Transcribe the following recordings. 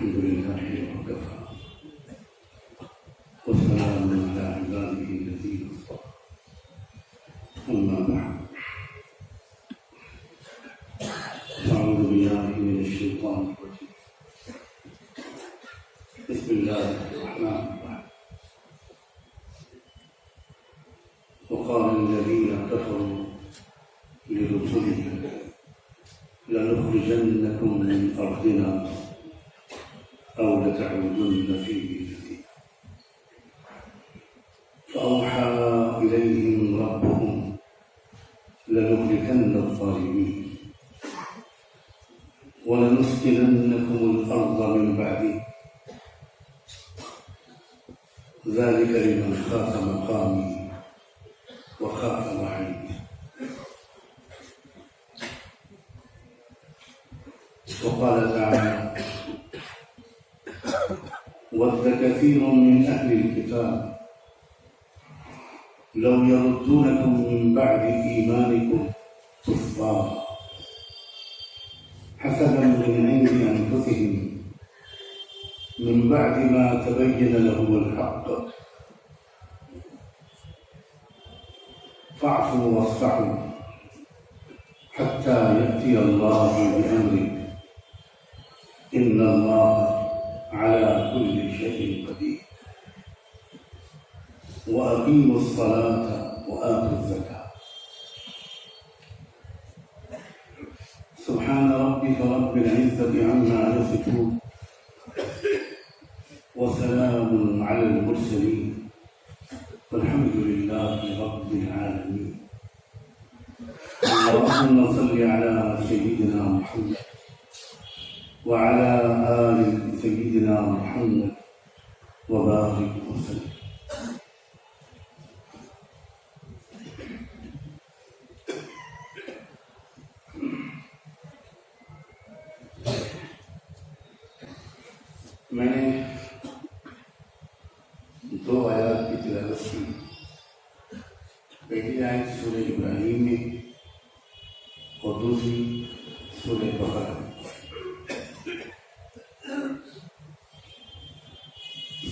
الحمد لله وكفى وسلام على عباده الذين اصطفى أما بعد أعوذ بالله من الشيطان الرجيم بسم الله الرحمن الرحيم وقال الذين كفروا لرسلهم لنخرجنكم من أرضنا أو لتعودن في ملتنا فأوحى إليهم ربهم لنهلكن الظالمين ولنسكننكم الأرض من بعده ذلك لمن خاف مقامي وخاف وعيد. وقال تعالى ود كثير من أهل الكتاب لو يردونكم من بعد إيمانكم كفارا حسبا من عند أنفسهم من بعد ما تبين لهم الحق فاعفوا واصفحوا حتى يأتي الله بأمره إن الله على كل شيء قدير وأقيموا الصلاة وآتوا الزكاة. سبحان ربك رب العزة عما يصفون وسلام على المرسلين والحمد لله رب العالمين. اللهم صل على سيدنا محمد وعلى آل سيدنا محمد وبارك وسلم. میں نے دو آیات کی تلاوت کی. پہلی آیت سورہ ابراہیم میں اور دوسری سورہ بقرہ.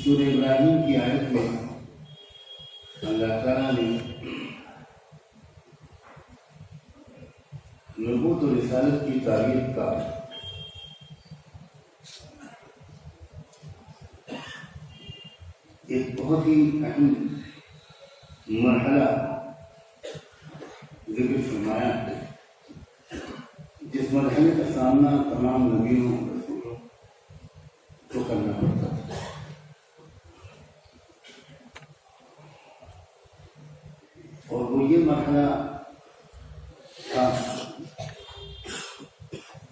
سورہ ابراہیم کی آیت میں اللہ تعالیٰ نے نبوت و رسالت کی تعریف کا ایک بہت ہی اہم مرحلہ ذکر فرمایا ہے، جس مرحلے کا سامنا تمام نبیوں اور رسولوں کو کرنا پڑتا تھا. اور وہ یہ مرحلہ تھا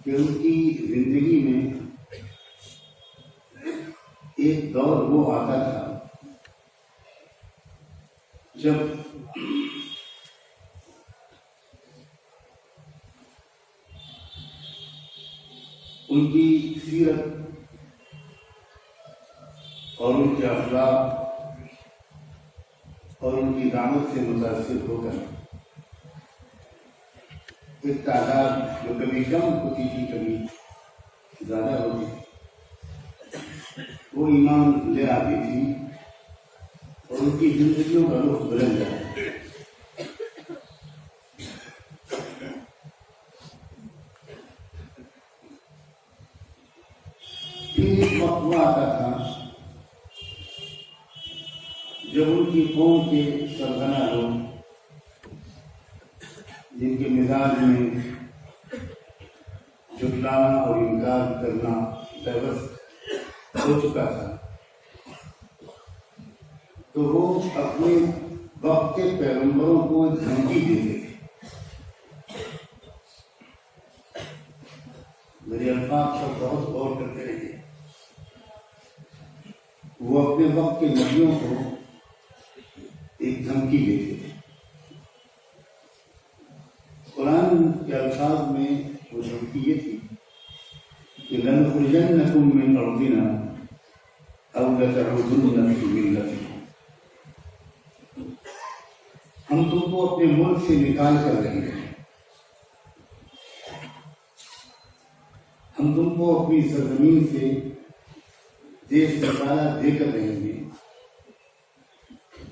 کہ ان کی زندگی میں ایک دور وہ آتا تھا جب ان کی سیرت اور ان کے اخلاق اور ان کی دعوت سے متاثر ہو کر ایک تعداد جو کبھی کم ہوتی تھی کبھی زیادہ ہوتی تھی وہ ایمان لے آتی تھی اور ان کی زندگیوں کا رخ بدل جاتا. پھر ایک وقت وہ آتا تھا جب ان کی قوم کے سرغنہ لوگ جن کے مزاج میں جھٹلانا اور انکار کرنا بےبس ہو چکا تھا، تو وہ اپنے وقت کے پیغمبروں کو دھمکی دیتے تھے. میرے الفاظ پر بہت غور کرتے رہیے. وہ اپنے وقت کے نبیوں کو ایک دھمکی دیتے تھے. قرآن کے الفاظ میں وہ دھمکی یہ تھی کہ لَنُخْرِجَنَّكُم مِّنْ أَرْضِنَا أَوْ لَتَعُودُنَّ فِي مِلَّتِنَا. ہم تم کو اپنے ملک سے نکال کر رہیں گے، ہم تم کو اپنی سرزمین سے دیش نکالا دے کر رہیں گے.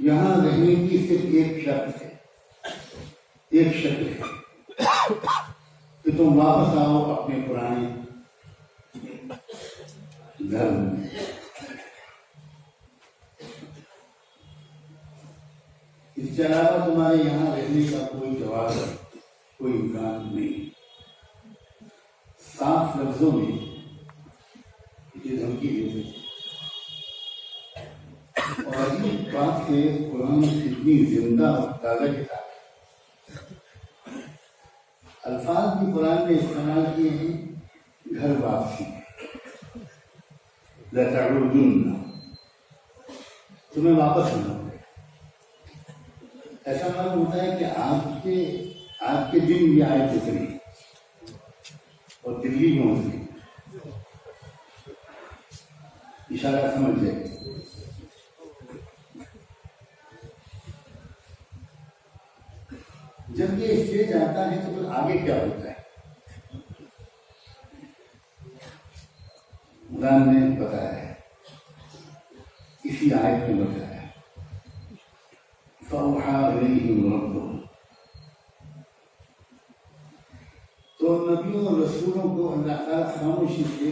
یہاں رہنے کی صرف ایک شرط ہے، ایک شکل ہے کہ تم واپس آؤ اپنے پرانے دھرم میں. اس کے علاوہ تمہارے یہاں رہنے کا کوئی جواب کوئی امکان نہیں. صاف لفظوں میں یہ دھمکی دیتے. اور عجیب بات ہے، قرآن کتنی زندہ اور تازہ کتاب ہے. الفاظ بھی قرآن نے استعمال کیے ہیں گھر واپسی. لَتَعُودُنَّ، تمہیں واپس آنا ہوگا. ایسا معلوم ہوتا ہے کہ آج کے دن یہ آیت اتری اور دلی میں اتری. اشارہ سمجھ جائے. جب یہ اسٹیج آتا ہے تو پھر آگے کیا ہوتا ہے؟ قرآن نے بتایا ہے، اسی آیت میں بتایا ہے. فَأَوْحَىٰ إِلَيْهِمْ رَبُّهُمْ. تو نبیوں اور رسولوں کو اللہ تعالیٰ خاموشی سے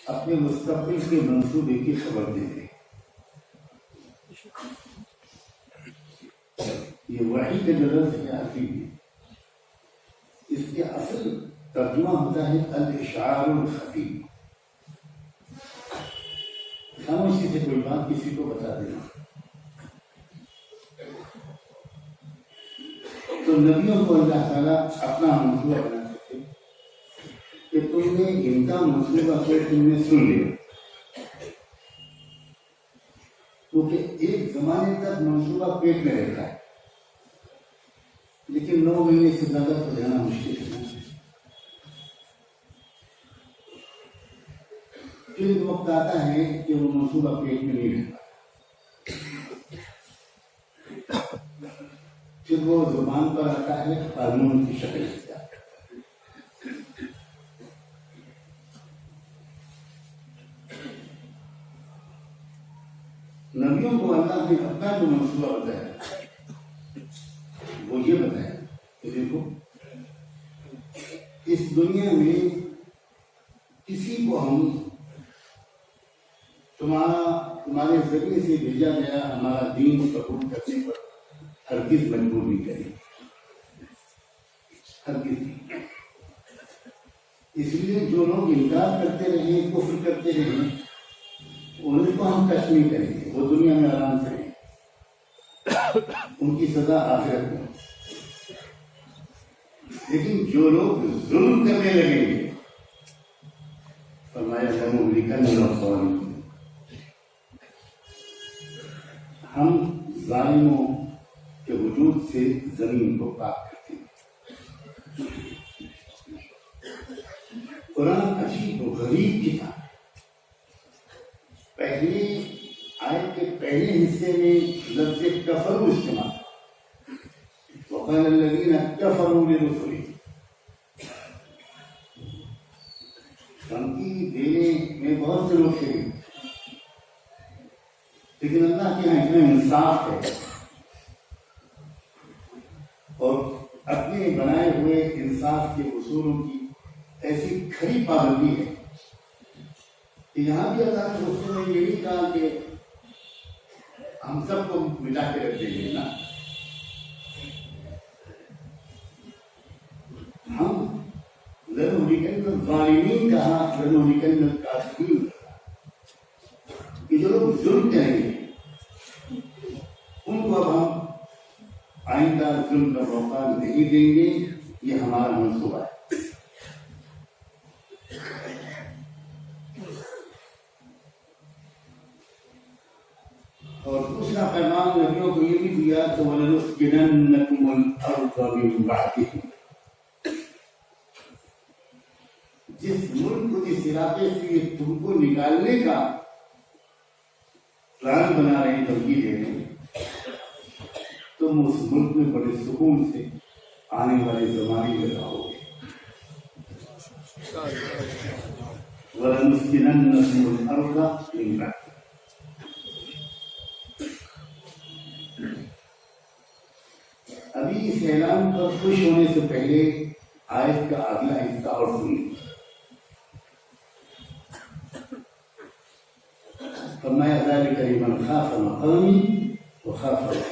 اپنے مستقبل کے منصوبے کی خبر دیتے. یہ وحی کے لفظ سے آتی ہے. اس کے اصل ترجمہ ہوتا ہے الاشعار الخفی. خاموشی سے کوئی بات کسی کو بتا دینا. تو نبیوں کو اللہ تعالیٰ اپنا منصوبہ بناتے تھے کہ تم نے ان کا منصوبہ کو تم نے سن لیا، کیونکہ ایک زمانے تک منصوبہ پیٹ میں رہتا ہے، لیکن 9 مہینے سے زیادہ تو جانا مشکل ہے. پھر ایک وقت آتا ہے کہ وہ منصوبہ پیٹ میں نہیں رہتا، پھر وہ زبان پر آتا ہے، قانون کی شکل سے آتا ہے. نبیوں کو اللہ نے اپنا جو منصوبہ بتایا وہ یہ بتایا کہ دیکھو، اس دنیا میں کسی کو ہم تمہارے ذریعے سے بھیجا گیا ہمارا دین قبول کرنے پر ہرگز مجبور نہیں کریں، ہرگز نہیں. اس لیے جو لوگ انکار کرتے رہے، کفر کرتے رہے، ان کو ہم ٹچ نہیں کریں گے. وہ دنیا میں آرام سے رہیں، ان کی سزا آخرت میں. لیکن جو لوگ ظلم کرنے لگیں گے، فرمایا لَنُهْلِكَنَّ الظَّالِمِينَ، ہم ظالموں کے وجود سے زمین کو پاک کرتے ہیں. قرآن عجیب و غریب کتاب. پہلے آیت کے پہلے حصے میں لفظ کفروا استعمال، وقال الذین کفروا لرسلهم. دھمکی دینے میں بہت سے لوگ شریک، لیکن اللہ کے یہاں اتنا انصاف ہے اور اپنے بنائے ہوئے انصاف کے اصولوں کی ایسی کھری پابندی ہے کہ یہاں بھی اللہ کے رسول نے یہ نہیں کہا کہ ہم سب کو مٹا کے رکھ دیں گے نا. ہم لَنُهْلِكَنَّ الظَّالِمِينَ کہا، لَنُهْلِكَنَّ الْكَافِرِينَ کہا کہ جو لوگ ظلم کریں گے ان کو اب ہم آئندہ ظلم کا موقع نہیں دیں گے. یہ ہمارا منصوبہ ہے. اور دوسرا پیغام نبیوں کو یہ بھی دیا تو وَلَنُسْكِنَنَّكُمُ الْأَرْضَ مِن بَعْدِهِمْ. جس ملک جس علاقے سے یہ تم کو نکالنے کا پلان بنا رہے ہیں، ترغیب دے رہے ہیں، تم اس ملک میں بڑے سکون سے آنے والے زمانے میں رہو گے. وَلَنُسْكِنَنَّكُمُ الْأَرْضَ مِنْ بَعْدِهِمْ. ابھی اس اعلان پر خوش ہونے سے پہلے آیت کا اگلا حصہ اور سنیے. فرمایا ذَلِكَ لِمَنْ خَافَ مَقَامِي وَخَافَ وَعِيدِ.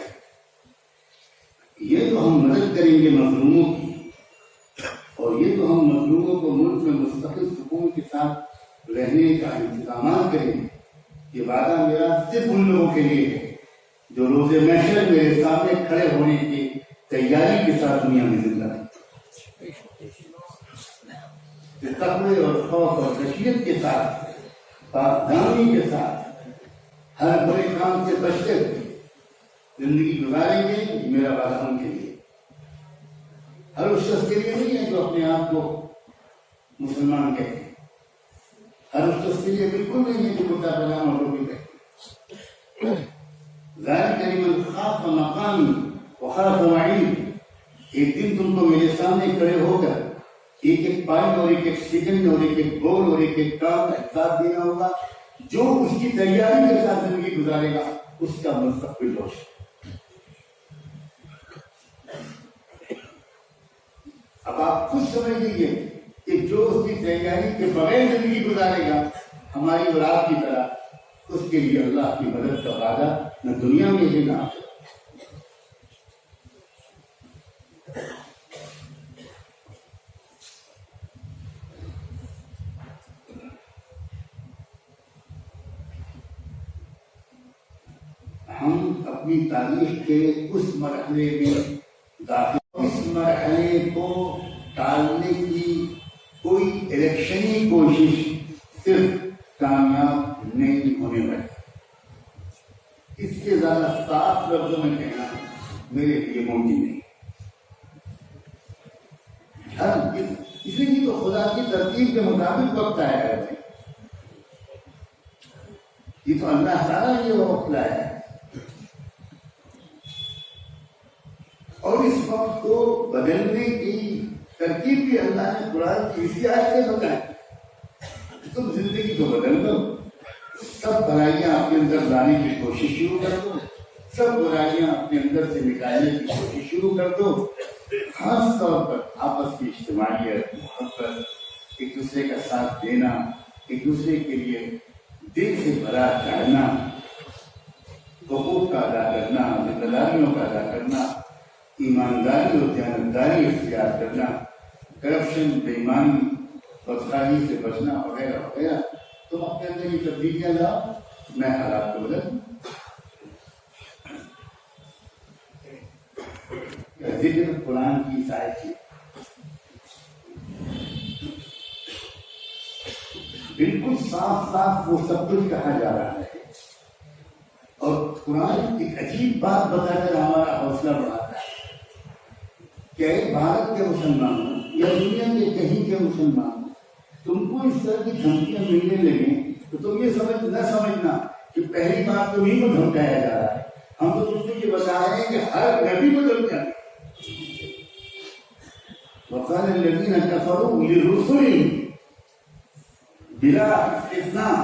یہ تو ہم مدد کریں گے مظلوموں کی، اور یہ تو ہم مظلوموں کو ملک میں مستقل سکون کے ساتھ رہنے کا انتظامات کریں گے. یہ وعدہ میرا صرف ان لوگوں کے لیے ہے جو روز محشر میرے سامنے کھڑے ہونے کی تیاری کے ساتھ دنیا میں زندہ ہے، تقوی اور خوف اور خشیت کے ساتھ، پاکدامنی کے ساتھ، ہر برے کام سے بچتے ہوئے زندگی گزاریں گے. میرا وعدہ ان کے لیے، ہر اس شخص کے لیے نہیں ہے جو اپنے آپ کو مسلمان کہتے ہیں، ہر اس شخص کے لیے بالکل نہیں ہے جو کرتا پاجامہ ٹوپی کہتے ہیں. ذَلِكَ لِمَنْ خَافَ مَقَامِي وَخَافَ وَعِيدِ. ایک دن تم کو میرے سامنے کھڑے ہو کر ایک ایک پوائنٹ اور ایک ایک سیکنڈ اور ایک ایک گول اور ایک ایک کام کا حساب دینا ہوگا. جو اس کی تیاری کے ساتھ زندگی گزارے گا اس کا مستقبل روشن. اب آپ خود سمجھ لیجیے کہ جو اس کی تیاری کے بغیر زندگی گزارے گا ہماری اور آپ کی طرح، اس کے لیے اللہ کی مدد کا وعدہ نہ دنیا میں ہے نہ آخرت. ہم اپنی تاریخ کے اس مرحلے میں داخل، اس مرحلے کو ٹالنے کی کوئی الیکشنی کوشش صرف کامیاب نہیں ہونے والی. اس سے زیادہ صاف لفظوں میں کہنا میرے لیے ممکن نہیں. اس لیے تو خدا کی ترتیب کے مطابق وقت آیا ہے بھائی. یہ تو اللہ تعالیٰ یہ وقت لایا ہے، اور اس وقت کو بدلنے کی ترکیب بھی اللہ نے قرآن کی اسی آیت میں بتائی. تم زندگی کو بدل دو، سب برائیاں اپنے اندر لانے کی کوشش شروع کر دو، سب برائیاں اپنے اندر سے نکالنے کی کوشش شروع کر دو. خاص طور پر آپس کی اجتماعیت، محبت، ایک دوسرے کا ساتھ دینا، ایک دوسرے کے لیے دل سے بھلا چاہنا، حقوق کا ادا کرنا، ذمہ داریوں کا ادا کرنا، ایمانداری اور دیانتداری اختیار کرنا، کرپشن، بے ایمانی، بدخواہی سے بچنا وغیرہ وغیرہ. تم اپنے اندر یہ تبدیلیاں لاؤ، میں حالات کو بدل. ذکر قرآن کی آیت کی بالکل صاف صاف وہ سب کچھ کہا جا رہا ہے، اور قرآن ایک عجیب بات بتا کر ہمارا حوصلہ بڑھاتا ہے کہ اے بھارت کے مسلمانوں یا دنیا کے کہیں کے مسلمانوں، تم کو اس طرح کی دھمکیاں ملنے لگیں تو تم یہ نہ سمجھنا کہ پہلی بار تمہیں کو دھمکایا جا رہا ہے. ہم تو تم کو یہ بتا رہے ہیں کہ ہر نبی کو دھمکایا. وقال الذين كفروا لرسلهم بلا استثناء.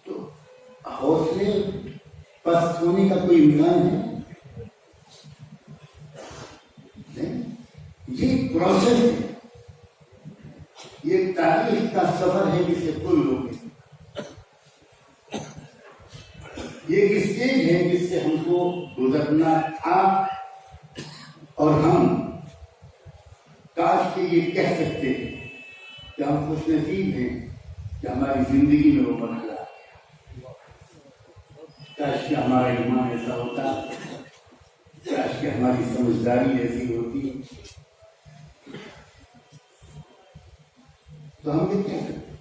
تو حوصلے پست ہونے کا کوئی امکان ہے؟ یہ پروسیس ہے، یہ تاریخ کا سفر ہے جسے کوئی روک نہیں. یہ ایک اسٹیج ہے جس سے ہم کو گزرنا تھا، اور ہم کاش کے یہ کہہ سکتے ہیں کہ ہم خوش نصیب ہیں کہ ہماری زندگی میں وہ مرحلہ آ گیا. کاش کہ ہمارا ایمان ایسا ہوتا، کاش کہ ہماری سمجھداری ایسی ہوتی. تو ہم یہ کہہ سکتے،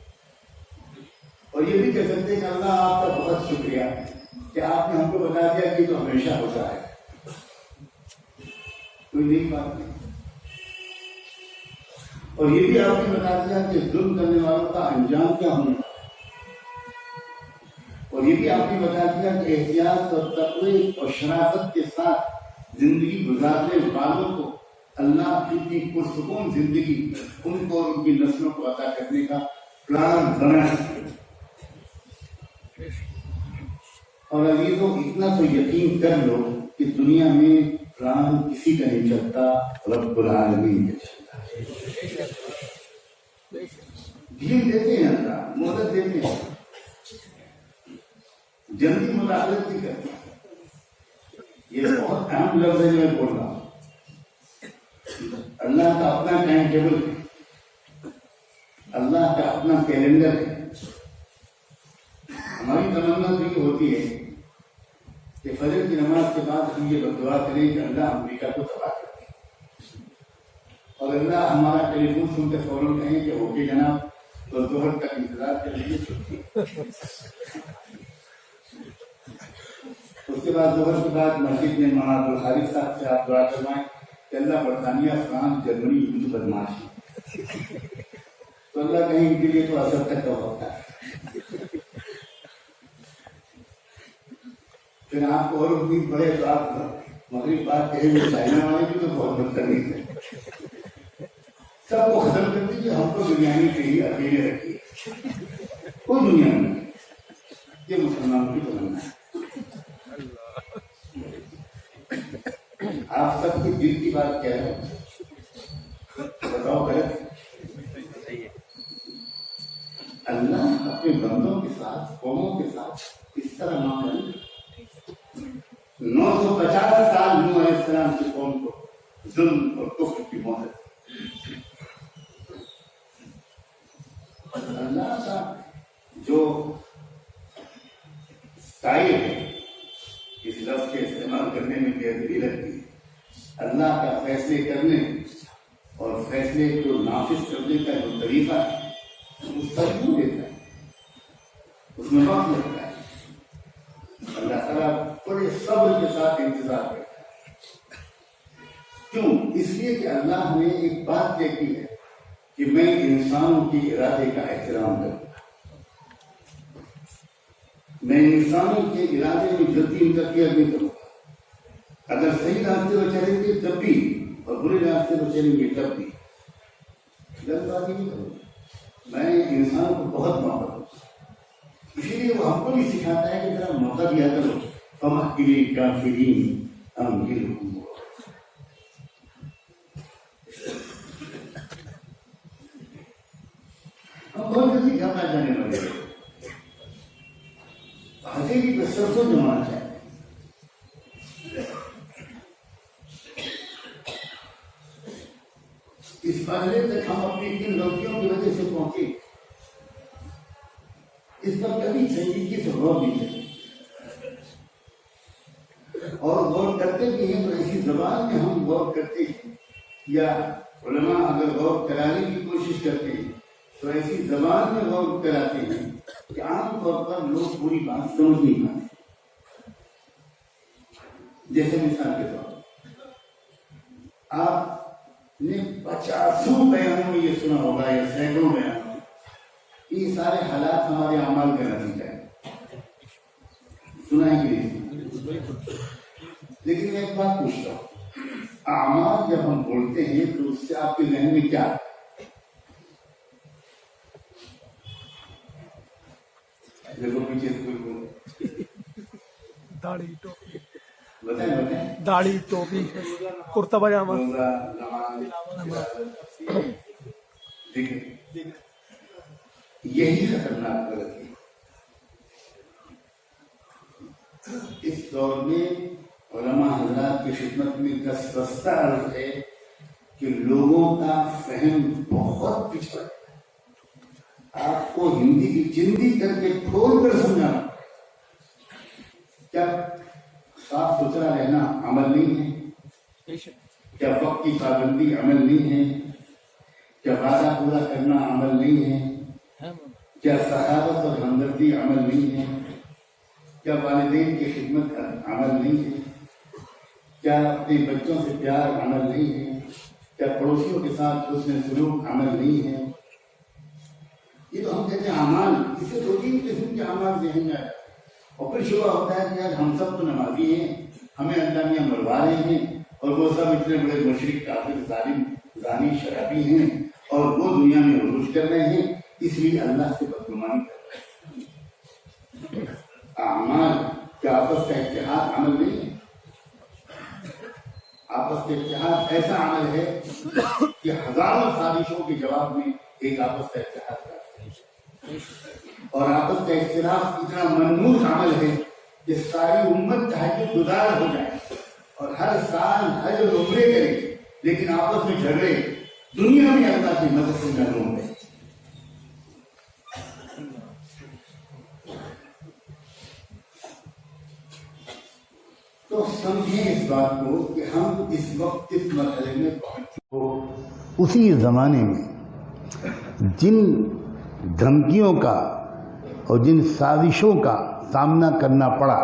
اور یہ بھی کہہ سکتے کہ اللہ آپ کا بہت شکریہ کہ آپ نے ہم کو بتا دیا کہ تو ہمیشہ ہوتا ہے. کوئی نئی بات نہیں. اور یہ بھی آپ نے بتا دیا کہ ظلم کرنے والوں کا انجام کیا ہونا ہے. اور یہ بھی آپ نے بتا دیا کہ احتیاط اور تقوی اور شرافت کے ساتھ زندگی گزارنے والوں کو اللہ کی پرسکون زندگی ان کو اور ان کی نسلوں کو عطا کرنے کا پلان بنا ہے۔ اور عزیزوں اتنا تو یقین کر لو کہ دنیا میں پلان کسی کا نہیں چلتا، رب العالمین کا چلتا ہے۔ ڈھیل دیتے ہیں اللہ، مدد دیتے ہیں، جلدی مداخلت نہیں کرتے۔ یہ بہت اہم لفظ ہے جو میں بول رہا ہوں۔ اللہ کا اپنا ٹائم ٹیبل ہے، اللہ کا اپنا کیلنڈر ہے۔ ہماری تمنا تو یہ ہوتی ہے کہ فجر کی نماز کے بعد ہم یہ دعا کریں کہ اللہ امریکہ کو تباہ کر دے، اور اللہ ہمارا ٹیلی فون سن کے فوراً کہیں کہ اوکے جناب، تو ظہر تک انتظار کر لیجیے، چھٹی۔ اس کے بعد ظہر کے بعد مسجد میں مولانا عبدالخالق صاحب سے آپ دعا کروائیں کہ اللہ برطانیہ، فرانس، جرمنی ان کی بدماشی، تو اللہ کہیں ان کے لیے تو اثر تک کا ہوتا ہے۔ پھر آپ کو اور امید بڑے تو آپ مغرب بات کہیں گے چائنا والے بھی تو بہت بدتمیز ہے، سب کو ختم کر دیجیے، ہم کو بریانی چاہیے، اکیلے رکھیے، کوئی دنیا میں نہیں۔ یہ مسلمانوں کی تمنا ہے۔ آپ سب کی دل کی بات کیا ہے بتاؤ؟ غلط؟ اللہ اپنے بندوں کے ساتھ، قوموں کے ساتھ اس طرح معاملہ 950 سال نوح علیہ السلام کی قوم کو ظلم اور کفر کی مہلت۔ اللہ کا جو اسٹائل ہے، اس لفظ کے استعمال کرنے میں بے ادبی لگتی ہے، اللہ کا فیصلے کرنے اور فیصلے کو نافذ کرنے کا جو طریقہ ہے اس پر کیوں دیتا ہے، اس میں وقت لگتا ہے۔ اللہ تعالیٰ بڑے صبر کے ساتھ انتظار کرتا ہے۔ کیوں؟ اس لیے کہ اللہ نے ایک بات طے کی ہے کہ میں انسانوں کے ارادے کا احترام کروں گا، میں انسانوں کے ارادے میں جلدی انترفیئر نہیں کروں گا۔ اگر صحیح راستے پر چلیں گے تب بھی، اور برے راستے پر چلیں گے تب بھی، جلد بازی نہیں کروں گا۔ میں انسانوں کو بہت موقع دوں گا، اسی لیے وہ ہم کو بھی سکھاتا ہے کہ ذرا موقع دیا کرو۔ فَمَحْكِلِ الْكَافِرِينَ أَمْهِلْهُمْ۔ ہم بہت جلدی گھبرا جانے لگے، ہتھیلی پہ سرسوں جمانا چاہتے ہیں۔ اس مرحلے تک ہم اپنی کن غلطیوں کی وجہ سے پہنچے، اس پر کبھی سنجیدگی سے غور نہیں کرتے، اور غور کرتے بھی ہیں تو ایسی زبان میں ہم غور کرتے ہیں، یا علماء اگر غور کرانے کی کوشش کرتے ہیں تو ایسی زبان میں غور کراتے ہیں کہ عام طور پر لوگ پوری بات سمجھ نہیں پاتے۔ جیسے مثال کے طور پر آپ نے 50 بیانوں میں یہ سنا ہوگا یا سینکڑوں بیانوں میں، یہ سارے حالات ہمارے اعمال کا نتیجہ ہے، سنا ہے کہ نہیں؟ لیکن میں ایک بات پوچھتا ہوں، اعمال جب ہم بولتے ہیں تو اس سے آپ کے ذہن میں کیا ہے؟ دیکھو پیچھے کوئی بولے، داڑھی ٹوپی، بتائیں داڑھی ٹوپی، کرتا پاجامہ، یہی خطرناک غلطی ہے۔ اس دور میں علماء حضرات کی خدمت میں دستبستہ عرض ہے کہ لوگوں کا فہم بہت پچھڑا ہے۔ آپ کو ہندی کی چندی کر کے کھول کر سمجھانا، کیا صاف ستھرا رہنا عمل نہیں ہے؟ کیا وقت کی پابندی عمل نہیں ہے؟ کیا وعدہ پورا کرنا عمل نہیں ہے؟ کیا سخاوت اور ہمدردی عمل نہیں ہے؟ کیا والدین کی خدمت عمل نہیں ہے؟ کیا اپنے بچوں سے پیار عمل نہیں ہے؟ کیا پڑوسیوں کے ساتھ حسن سلوک عمل نہیں ہے؟ یہ تو ہم کہتے ہیں اعمال، اس سے دو تین قسم کے اعمال ذہن میں آئے، اور پھر شبہ ہوتا ہے کہ یار ہم سب تو نمازی ہیں، ہمیں اللہ میاں مروا رہے ہیں اور وہ سب اتنے بڑے مشرک کافر ظالم زانی شرابی ہیں اور وہ دنیا میں عروج کر رہے ہیں، اس لیے اللہ سے بدگمانی کر رہے ہیں۔ اعمال کیا آپس کا اتحاد عمل نہیں ہے؟ آپس کا اتحاد ایسا عمل ہے کہ ہزاروں سازشوں کے جواب میں ایک آپس کا اتحاد کرتے ہیں، اور آپس کا اختلاف اتنا منحوس عمل ہے کہ ساری امت تہجد گزار ہو جائے اور ہر سال حج اور عمرے کرے، لیکن آپس میں جھگڑے، دنیا میں اللہ کی مدد سے محروم ہے۔ تو سمجھیں اس بات کو کہ ہم اس وقت اس مرحلے میں پہنچ چکے، اسی زمانے میں جن دھمکیوں کا اور جن سازشوں کا سامنا کرنا پڑا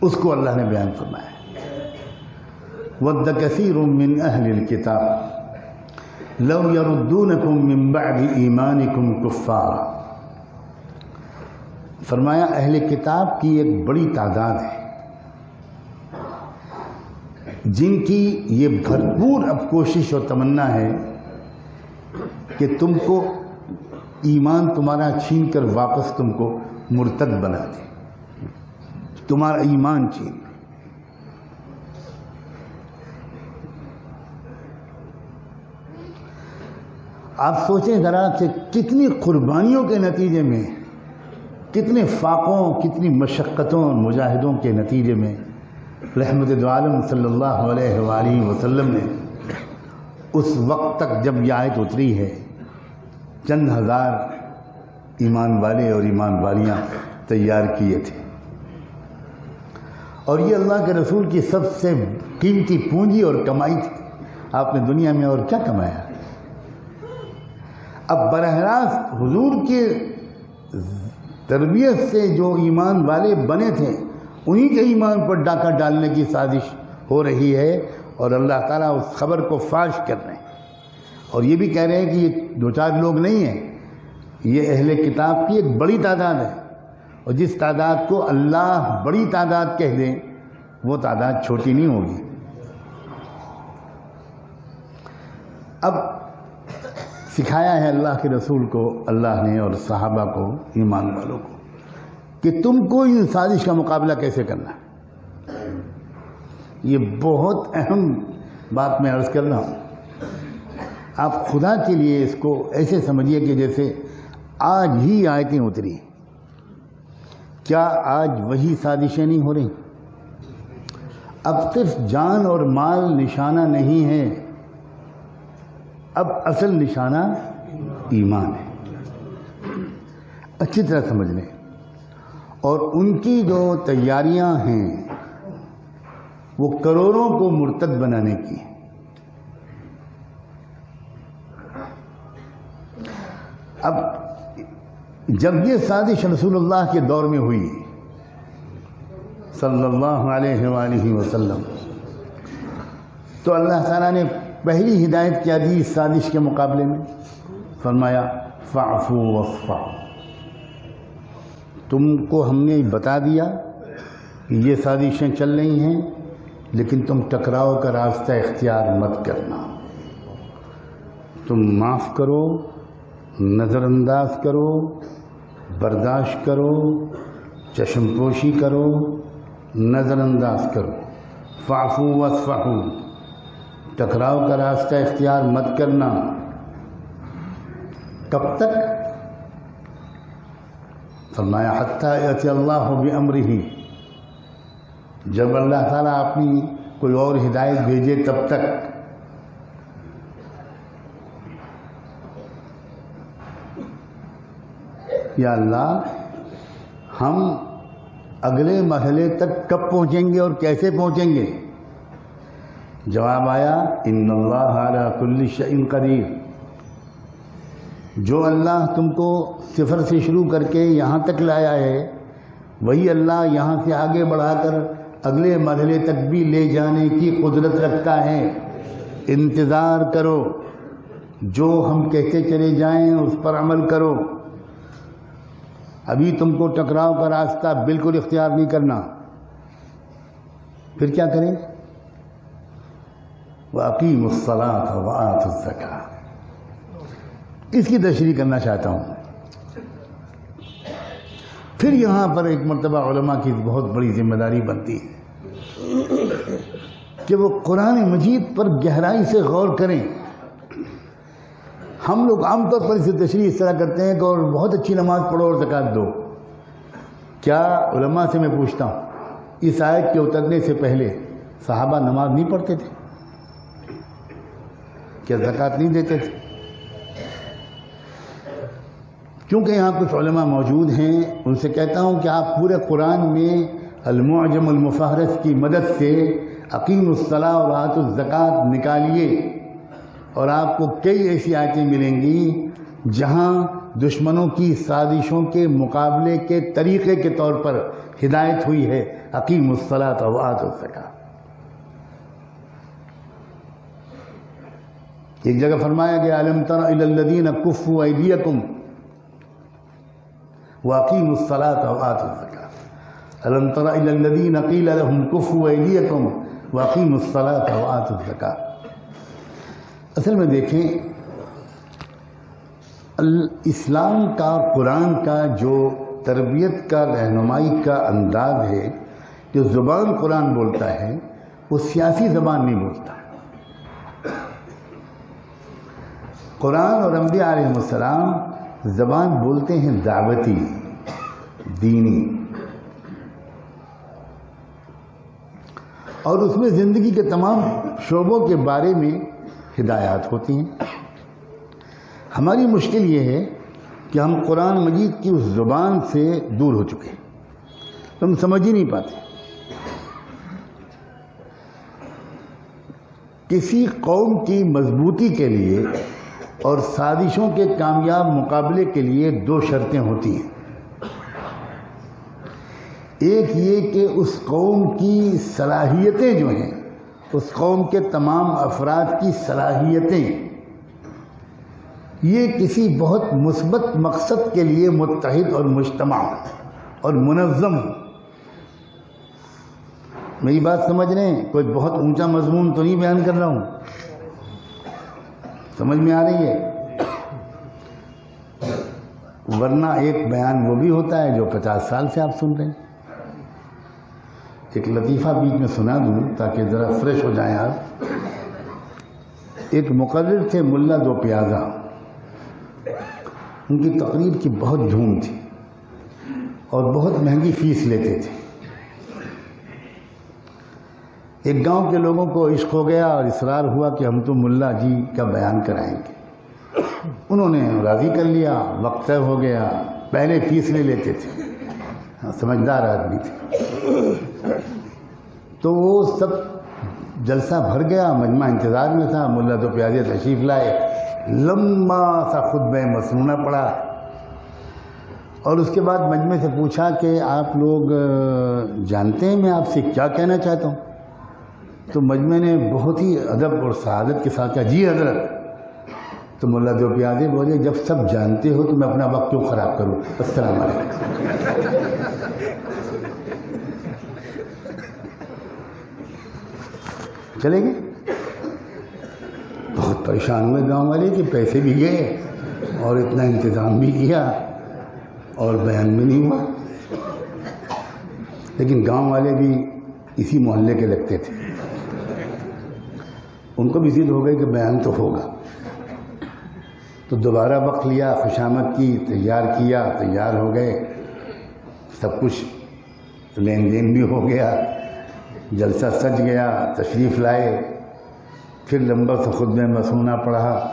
اس کو اللہ نے بیان فرمایا۔ وَدَّ كَثِيرٌ مِّنْ أَهْلِ الْكِتَابِ لَوْ يَرُدُّونَكُم مِّن بَعْدِ إِيمَانِكُمْ كُفَّارًا۔ فرمایا اہل کتاب کی ایک بڑی تعداد ہے جن کی یہ بھرپور اب کوشش اور تمنا ہے کہ تم کو ایمان تمہارا چھین کر واپس تم کو مرتد بنا دے، تمہارا ایمان چھین لے۔ آپ سوچیں ذرا کہ کتنی قربانیوں کے نتیجے میں، کتنے فاقوں، کتنی مشقتوں اور مجاہدوں کے نتیجے میں رحمت دو عالم صلی اللہ علیہ وآلہ وسلم نے اس وقت تک جب یہ آیت اتری ہے چند ہزار ایمان والے اور ایمان والیاں تیار کیے تھے، اور یہ اللہ کے رسول کی سب سے قیمتی پونجی اور کمائی تھی۔ آپ نے دنیا میں اور کیا کمایا؟ اب براہ راست حضور کے تربیت سے جو ایمان والے بنے تھے انہی کے ایمان پر ڈاکہ ڈالنے کی سازش ہو رہی ہے، اور اللہ تعالیٰ اس خبر کو فاش کر رہے ہیں، اور یہ بھی کہہ رہے ہیں کہ یہ دو چار لوگ نہیں ہیں، یہ اہل کتاب کی ایک بڑی تعداد ہے، اور جس تعداد کو اللہ بڑی تعداد کہہ دیں وہ تعداد چھوٹی نہیں ہوگی۔ اب سکھایا ہے اللہ کے رسول کو اللہ نے اور صحابہ کو، ایمان والوں کو، کہ تم کو ان سازش کا مقابلہ کیسے کرنا ہے۔ یہ بہت اہم بات میں عرض کر رہا ہوں، آپ خدا کے لیے اس کو ایسے سمجھیے کہ جیسے آج ہی آیتیں اتری۔ کیا آج وہی سازشیں نہیں ہو رہی؟ اب صرف جان اور مال نشانہ نہیں ہے، اب اصل نشانہ ایمان ہے، اچھی طرح سمجھ لیں۔ اور ان کی جو تیاریاں ہیں وہ کروڑوں کو مرتد بنانے کی ہیں۔ اب جب یہ سازش رسول اللہ کے دور میں ہوئی صلی اللہ علیہ وآلہ وسلم، تو اللہ تعالیٰ نے پہلی ہدایت کیا دی اس سازش کے مقابلے میں؟ فرمایا فاعفوا واصفحوا۔ تم کو ہم نے بتا دیا کہ یہ سازشیں چل رہی ہیں، لیکن تم ٹکراؤ کا راستہ اختیار مت کرنا، تم معاف کرو، نظر انداز کرو، برداشت کرو، چشم پوشی کرو، نظر انداز کرو۔ فاعفوا واصفحوا، ٹکراؤ کا راستہ اختیار مت کرنا۔ کب تک؟ فرمایا حتیٰ یأتی اللہ بامرہ، جب اللہ تعالیٰ اپنی کوئی اور ہدایت بھیجے تب تک۔ یا اللہ، ہم اگلے مرحلے تک کب پہنچیں گے اور کیسے پہنچیں گے؟ جواب آیا ان اللہ علی کل شیء قدیر۔ جو اللہ تم کو صفر سے شروع کر کے یہاں تک لایا ہے، وہی اللہ یہاں سے آگے بڑھا کر اگلے مرحلے تک بھی لے جانے کی قدرت رکھتا ہے۔ انتظار کرو، جو ہم کہتے چلے جائیں اس پر عمل کرو۔ ابھی تم کو ٹکراؤ کا راستہ بالکل اختیار نہیں کرنا، پھر کیا کریں؟ وَأَقِيمُوا الصَّلَاةَ وَآتُوا الزَّكَاةَ. اس کی تشریح کرنا چاہتا ہوں. پھر یہاں پر ایک مرتبہ علماء کی بہت بڑی ذمہ داری بنتی ہے کہ وہ قرآن مجید پر گہرائی سے غور کریں. ہم لوگ عام طور پر اسے تشریح اس طرح کرتے ہیں کہ اور بہت اچھی نماز پڑھو اور زکوٰۃ دو. کیا علماء سے میں پوچھتا ہوں اس آیت کے اترنے سے پہلے صحابہ نماز نہیں پڑھتے تھے؟ کیا زکوٰۃ نہیں دیتے تھے؟ کیونکہ یہاں کچھ علماء موجود ہیں، ان سے کہتا ہوں کہ آپ پورے قرآن میں المعجم المفہرس کی مدد سے اقیموا الصلاۃ وآتوا الزکاۃ نکالیے اور آپ کو کئی ایسی آیتیں ملیں گی جہاں دشمنوں کی سازشوں کے مقابلے کے طریقے کے طور پر ہدایت ہوئی ہے اقیموا الصلاۃ وآتوا الزکاۃ. ایک جگہ فرمایا گیا الم تر الی الذین کفوا ایدیکم وَأَقِيمُوا الصَّلَاةَ وَآتُوا الزَّكَاةَ. أَلَمْ تَرَ إِلَى الَّذِينَ قِيلَ لَهُمْ كُفُّوا أَيْدِيَكُمْ وَأَقِيمُوا الصَّلَاةَ وَآتُوا الزَّكَاةَ. اصل میں دیکھیں اسلام کا، قرآن کا جو تربیت کا، رہنمائی کا انداز ہے، جو زبان قرآن بولتا ہے وہ سیاسی زبان نہیں بولتا. قرآن اور انبیاء علیہ السلام زبان بولتے ہیں دعوتی، دینی، اور اس میں زندگی کے تمام شعبوں کے بارے میں ہدایات ہوتی ہیں. ہماری مشکل یہ ہے کہ ہم قرآن مجید کی اس زبان سے دور ہو چکے ہیں، ہم سمجھ ہی نہیں پاتے. کسی قوم کی مضبوطی کے لیے اور سازشوں کے کامیاب مقابلے کے لیے دو شرطیں ہوتی ہیں. ایک یہ کہ اس قوم کی صلاحیتیں جو ہیں، اس قوم کے تمام افراد کی صلاحیتیں یہ کسی بہت مثبت مقصد کے لیے متحد اور مجتمع اور منظم ہو. میری بات سمجھ رہے ہیں؟ کوئی بہت اونچا مضمون تو نہیں بیان کر رہا ہوں، سمجھ میں آ رہی ہے؟ ورنہ ایک بیان وہ بھی ہوتا ہے جو 50 سال سے آپ سن رہے ہیں. ایک لطیفہ بیچ میں سنا دوں تاکہ ذرا فریش ہو جائیں آپ. ایک مقرر تھے ملا دو پیازا، ان کی تقریر کی بہت دھوم تھی اور بہت مہنگی فیس لیتے تھے. ایک گاؤں کے لوگوں کو عشق ہو گیا اور اصرار ہوا کہ ہم تو ملا جی کا بیان کرائیں گے. انہوں نے راضی کر لیا، وقت طے ہو گیا. پہلے فیس لے لیتے تھے، سمجھدار آدمی تھے. تو وہ سب جلسہ بھر گیا، مجمع انتظار میں تھا. ملا دو پیازے تشریف لائے، لمبا سا خطبہ مسنونہ پڑا اور اس کے بعد مجمع سے پوچھا کہ آپ لوگ جانتے ہیں میں آپ سے کیا کہنا چاہتا ہوں؟ تو مجمع نے بہت ہی ادب اور سعادت کے ساتھ کہا جی حضرت. تو ملا دو پیازے بولے جب سب جانتے ہو تو میں اپنا وقت کیوں خراب کروں؟ السلام علیکم. چلے گئے. بہت پریشان ہوئے گاؤں والے کہ پیسے بھی گئے اور اتنا انتظام بھی کیا اور بیان بھی نہیں ہوا. لیکن گاؤں والے بھی اسی محلے کے لگتے تھے، ان کو بھی ضد ہو گئی کہ بیان تو ہوگا. تو دوبارہ وقت لیا، خوشامد کی، تیار کیا، تیار ہو گئے، سب کچھ لین دین بھی ہو گیا، جلسہ سج گیا، تشریف لائے. پھر لمبا سا خطبہ مسنونہ پڑھا.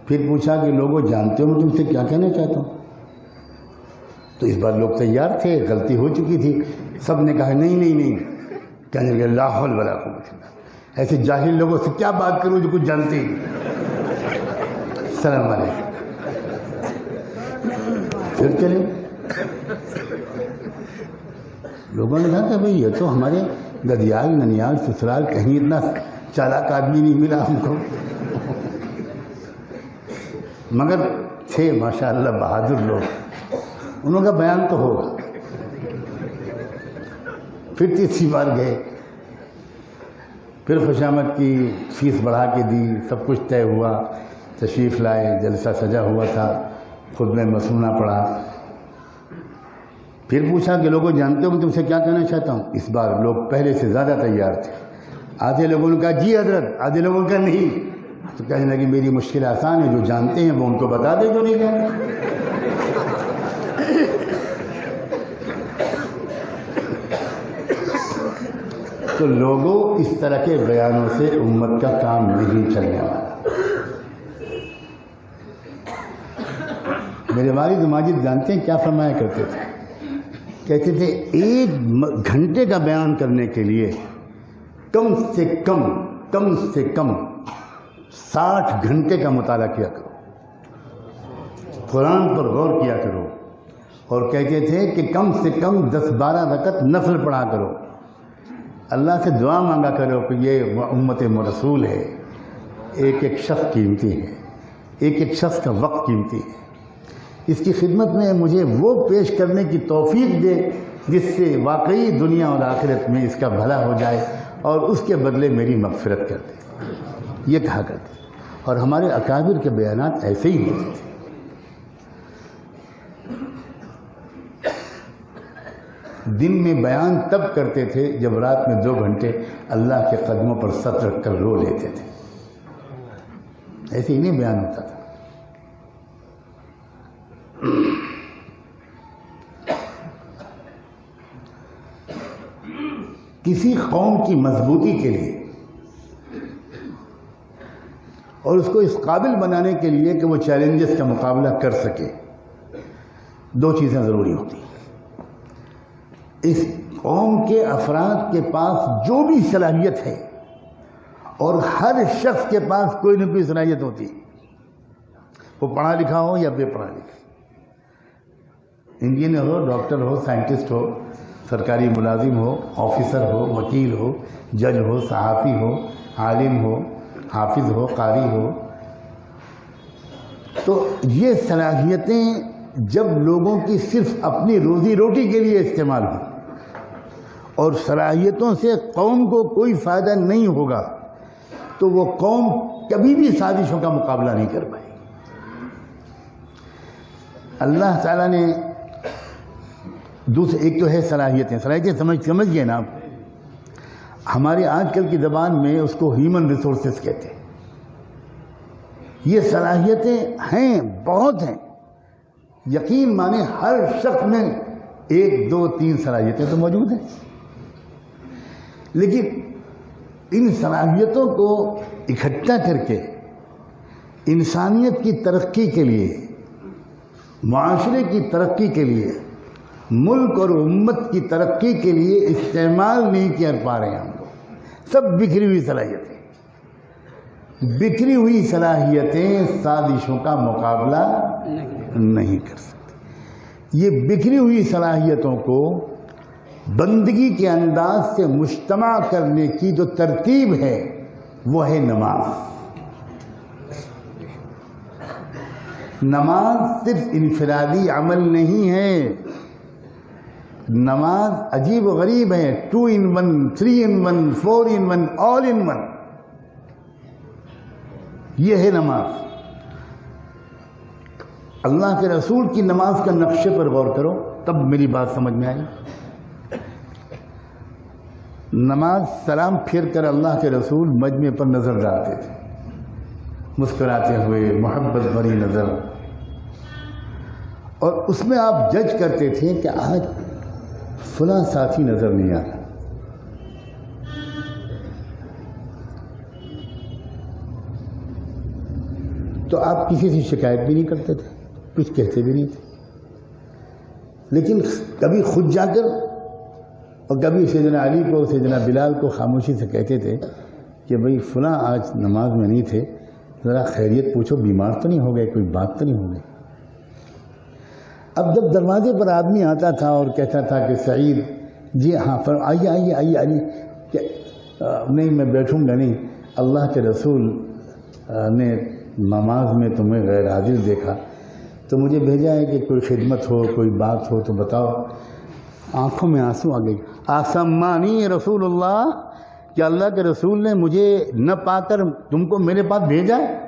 پھر پوچھا کہ لوگوں جانتے ہو میں تم سے کیا کہنا چاہتا ہوں؟ تو اس بار لوگ تیار تھے، غلطی ہو چکی تھی. سب نے کہا نہیں نہیں نہیں. کہنے لگے لا حول ولا قوت الا باللہ، ایسے جاہل لوگوں سے کیا بات کروں جو کچھ جانتے ہی. السلام علیکم. پھر چلے. لوگوں نے کہا کہ بھئی یہ تو ہمارے گدیال ننیال سسرال کہیں اتنا چالاک آدمی نہیں ملا ہم کو. مگر تھے ماشاءاللہ بہادر لوگ، انہوں کا بیان تو ہوگا. پھر تیسری بار گئے پھر خوشامد کی فیس بڑھا کے دی، سب کچھ طے ہوا، تشریف لائے، جلسہ سجا ہوا تھا، خود میں مسنونہ پڑھا۔ پھر پوچھا کہ لوگوں جانتے ہو میں تم سے کیا کہنا چاہتا ہوں؟ اس بار لوگ پہلے سے زیادہ تیار تھے۔ آدھے لوگوں نے کہا جی حضرت، آدھے لوگوں نے کہا نہیں۔ تو کہنے لگی میری مشکل آسان ہے، جو جانتے ہیں وہ ان کو بتا دے جو نہیں جانتے۔ تو لوگوں اس طرح کے بیانوں سے امت کا کام نہیں چلنے والا۔ میرے والد ماجد جانتے ہیں کیا فرمایا کرتے تھے؟ کہتے تھے 1 گھنٹے کا بیان کرنے کے لیے کم سے کم 60 گھنٹے کا مطالعہ کیا کرو، قرآن پر غور کیا کرو، اور کہتے تھے کہ کم سے کم 10-12 رکعت نفل پڑھا کرو، اللہ سے دعا مانگا کرو کہ یہ امت رسول ہے، ایک ایک شخص قیمتی ہے، ایک ایک شخص کا وقت قیمتی ہے، اس کی خدمت میں مجھے وہ پیش کرنے کی توفیق دے جس سے واقعی دنیا اور آخرت میں اس کا بھلا ہو جائے اور اس کے بدلے میری مغفرت کر دے، یہ کہا کرتے۔ اور ہمارے اکابر کے بیانات ایسے ہی ہوتے تھے۔ دن میں بیان تب کرتے تھے جب رات میں 2 گھنٹے اللہ کے قدموں پر سر رکھ کر رو لیتے تھے، ایسے ہی نہیں بیان ہوتا تھا۔ کسی قوم کی مضبوطی کے لیے اور اس کو اس قابل بنانے کے لیے کہ وہ چیلنجز کا مقابلہ کر سکے، 2 چیزیں ضروری ہوتی ہیں۔ اس قوم کے افراد کے پاس جو بھی صلاحیت ہے، اور ہر شخص کے پاس کوئی نہ کوئی صلاحیت ہوتی ہے، وہ پڑھا لکھا ہو یا بے پڑھا لکھا، انجینئر ہو، ڈاکٹر ہو، سائنٹسٹ ہو، سرکاری ملازم ہو، آفیسر ہو، وکیل ہو، جج ہو، صحافی ہو، عالم ہو، حافظ ہو، قاری ہو۔ تو یہ صلاحیتیں جب لوگوں کی صرف اپنی روزی روٹی کے لیے استعمال ہوں اور صلاحیتوں سے قوم کو کوئی فائدہ نہیں ہوگا تو وہ قوم کبھی بھی سازشوں کا مقابلہ نہیں کر پائے گی۔ اللہ تعالیٰ نے دوسرے، ایک تو ہے صلاحیتیں سمجھ گئے نا آپ، ہماری آج کل کی زبان میں اس کو ہیومن ریسورسز کہتے ہیں۔ یہ صلاحیتیں ہیں، بہت ہیں، یقین مانے ہر شخص میں 1 2 3 صلاحیتیں تو موجود ہیں، لیکن ان صلاحیتوں کو اکٹھا کر کے انسانیت کی ترقی کے لیے، معاشرے کی ترقی کے لیے، ملک اور امت کی ترقی کے لیے استعمال نہیں کر پا رہے ہیں ہم لوگ۔ سب بکھری ہوئی صلاحیتیں، بکھری ہوئی صلاحیتیں سازشوں کا مقابلہ نہیں کر سکتی۔ یہ بکھری ہوئی صلاحیتوں کو بندگی کے انداز سے مجتمع کرنے کی جو ترتیب ہے وہ ہے نماز۔ نماز صرف انفرادی عمل نہیں ہے، نماز عجیب و غریب ہے، 2 in 1، 3 in 1، 4 in 1، all in 1، یہ ہے نماز۔ اللہ کے رسول کی نماز کا نقشے پر غور کرو تب میری بات سمجھ میں آئی۔ نماز سلام پھیر کر اللہ کے رسول مجمع پر نظر ڈالتے تھے، مسکراتے ہوئے، محبت بھری نظر، اور اس میں آپ جج کرتے تھے کہ آج فلاں ساتھی نظر نہیں آتا، تو آپ کسی سے شکایت بھی نہیں کرتے تھے، کچھ کہتے بھی نہیں تھے، لیکن کبھی خود جا کر اور کبھی سیدنا علی کو، سیدنا بلال کو خاموشی سے کہتے تھے کہ بھئی فلاں آج نماز میں نہیں تھے، ذرا خیریت پوچھو، بیمار تو نہیں ہو گئے، کوئی بات تو نہیں ہو گئی۔ اب جب دروازے پر آدمی آتا تھا اور کہتا تھا کہ سعید جی ہاں آئیے آئیے آئیے علی، کہ نہیں میں بیٹھوں گا نہیں، اللہ کے رسول نے نماز میں تمہیں غیر حاضر دیکھا تو مجھے بھیجا ہے کہ کوئی خدمت ہو، کوئی بات ہو تو بتاؤ۔ آنکھوں میں آنسو آ گئی، آسمانی رسول اللہ کہ اللہ کے رسول نے مجھے نہ پا کر تم کو میرے پاس بھیجا ہے؟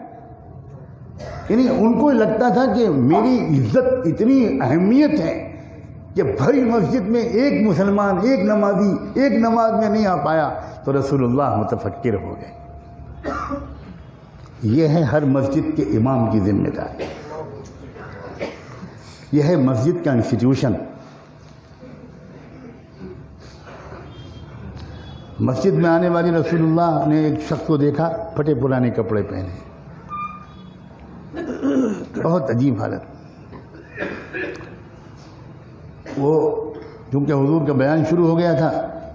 یعنی ان کو لگتا تھا کہ میری عزت اتنی اہمیت ہے کہ بھری مسجد میں ایک مسلمان، ایک نمازی ایک نماز میں نہیں آ پایا تو رسول اللہ متفکر ہو گئے۔ یہ ہے ہر مسجد کے امام کی ذمہ داری، یہ ہے مسجد کا انسٹیٹیوشن۔ مسجد میں آنے والی رسول اللہ نے ایک شخص کو دیکھا، پھٹے پرانے کپڑے پہنے، بہت عجیب حالت۔ وہ چونکہ حضور کا بیان شروع ہو گیا تھا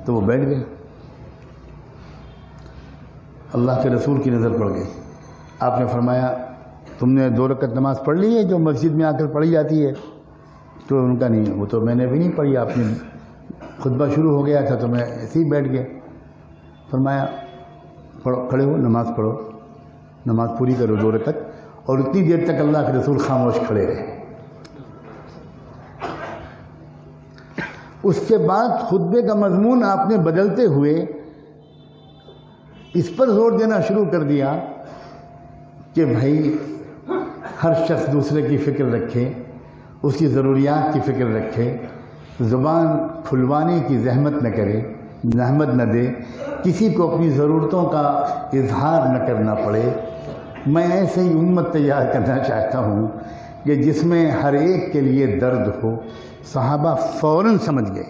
تو وہ بیٹھ گئے۔ اللہ کے رسول کی نظر پڑ گئی۔ آپ نے فرمایا تم نے 2 رکعت نماز پڑھ لی ہے جو مسجد میں آ کر پڑھی جاتی ہے؟ تو ان کا نہیں، وہ تو میں نے بھی نہیں پڑھی، آپ نے خطبہ شروع ہو گیا تھا تو میں ایسے ہی بیٹھ گیا۔ فرمایا پڑھو، کھڑے ہو، نماز پڑھو، نماز پوری کرو 2 رکعت۔ اور اتنی دیر تک اللہ کے رسول خاموش کھڑے رہے۔ اس کے بعد خطبے کا مضمون آپ نے بدلتے ہوئے اس پر زور دینا شروع کر دیا کہ بھائی ہر شخص دوسرے کی فکر رکھے، اس کی ضروریات کی فکر رکھے، زبان کھلوانے کی زحمت نہ کرے، زحمت نہ دے، کسی کو اپنی ضرورتوں کا اظہار نہ کرنا پڑے۔ میں ایسے ہی امت تیار کرنا چاہتا ہوں کہ جس میں ہر ایک کے لیے درد ہو۔ صحابہ فوراً سمجھ گئے